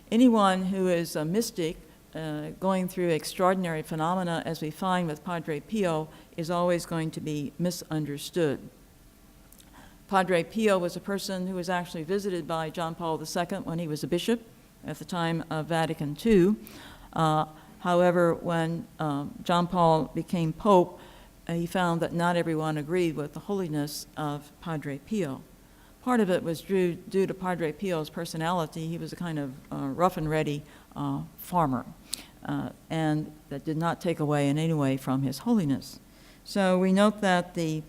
Anyone who is a mystic going through extraordinary phenomena, as we find with Padre Pio, is always going to be misunderstood. Padre Pio was a person who was actually visited by John Paul II when he was a bishop at the time of Vatican II. However, when John Paul became Pope, he found that not everyone agreed with the holiness of Padre Pio. Part of it was due to Padre Pio's personality. He was a kind of rough and ready farmer, and that did not take away in any way from his holiness. So we note that the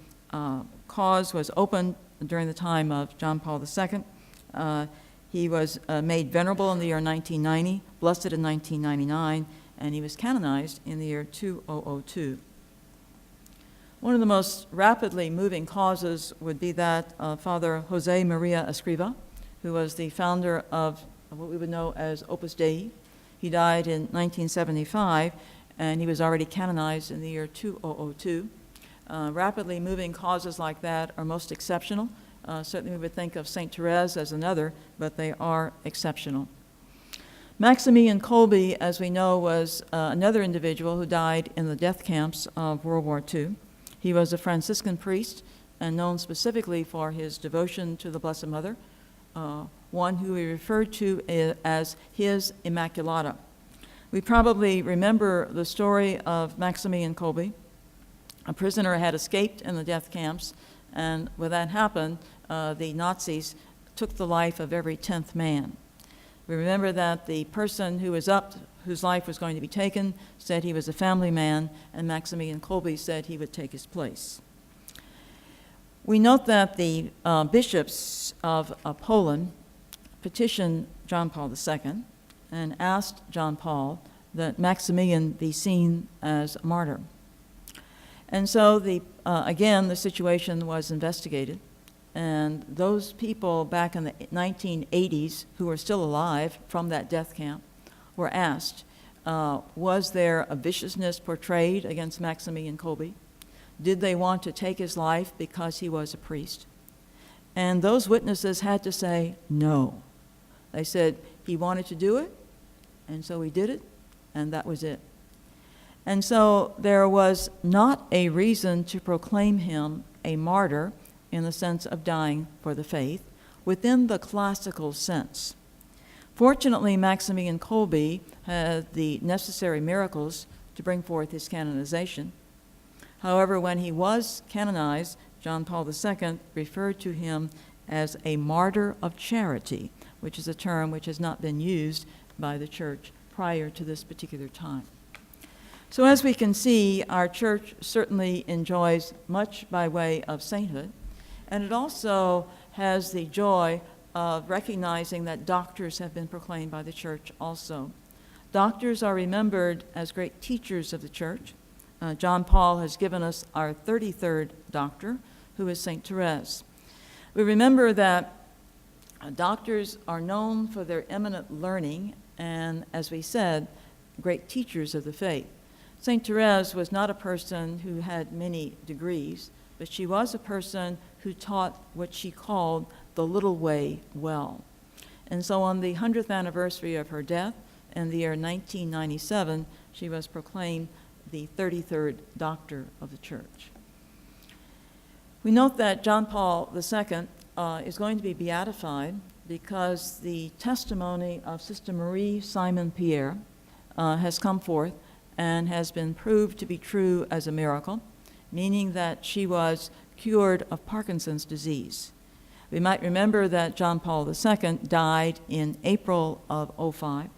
cause was opened during the time of John Paul II. He was made venerable in the year 1990, blessed in 1999, and he was canonized in the year 2002. One of the most rapidly moving causes would be that of Father Jose Maria Escriva, who was the founder of what we would know as Opus Dei. He died in 1975, and he was already canonized in the year 2002. Rapidly moving causes like that are most exceptional. Certainly we would think of Saint Therese as another, but they are exceptional. Maximilian Kolbe, as we know, was another individual who died in the death camps of World War II. He was a Franciscan priest and known specifically for his devotion to the Blessed Mother, one who he referred to as his Immaculata. We probably remember the story of Maximilian Kolbe. A prisoner had escaped in the death camps, and when that happened, the Nazis took the life of every 10th man. We remember that the person who was up, whose life was going to be taken, said he was a family man, and Maximilian Kolbe said he would take his place. We note that the bishops of Poland petitioned John Paul II and asked John Paul that Maximilian be seen as a martyr. And so, again, the situation was investigated, and those people back in the 1980s who were still alive from that death camp were asked, was there a viciousness portrayed against Maximilian Kolbe? Did they want to take his life because he was a priest? And those witnesses had to say no. They said he wanted to do it, and so he did it, and that was it. And so there was not a reason to proclaim him a martyr in the sense of dying for the faith within the classical sense. Fortunately, Maximilian Kolbe had the necessary miracles to bring forth his canonization. However, when he was canonized, John Paul II referred to him as a martyr of charity, which is a term which has not been used by the Church prior to this particular time. So as we can see, our Church certainly enjoys much by way of sainthood, and it also has the joy of recognizing that doctors have been proclaimed by the Church also. Doctors are remembered as great teachers of the Church. John Paul has given us our 33rd doctor, who is Saint Therese. We remember that doctors are known for their eminent learning and, as we said, great teachers of the faith. St. Therese was not a person who had many degrees, but she was a person who taught what she called the little way well. And so on the 100th anniversary of her death in the year 1997, she was proclaimed the 33rd Doctor of the Church. We note that John Paul II is going to be beatified because the testimony of Sister Marie Simon Pierre has come forth and has been proved to be true as a miracle, meaning that she was cured of Parkinson's disease. We might remember that John Paul II died in April of '05.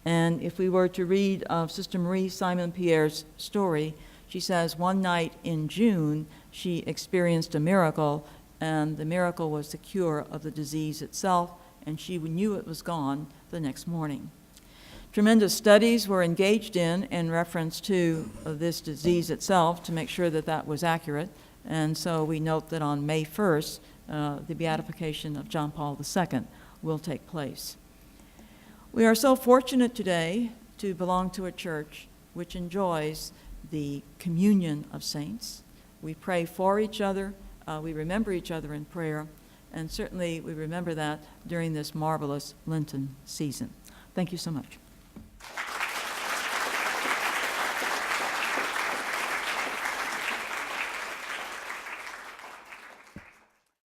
And if we were to read of Sister Marie Simon Pierre's story, she says one night in June she experienced a miracle, and the miracle was the cure of the disease itself, and she knew it was gone the next morning. Tremendous studies were engaged in reference to this disease itself to make sure that that was accurate, and so we note that on May 1st, the beatification of John Paul II will take place. We are so fortunate today to belong to a church which enjoys the communion of saints. We pray for each other, we remember each other in prayer, and certainly we remember that during this marvelous Lenten season. Thank you so much.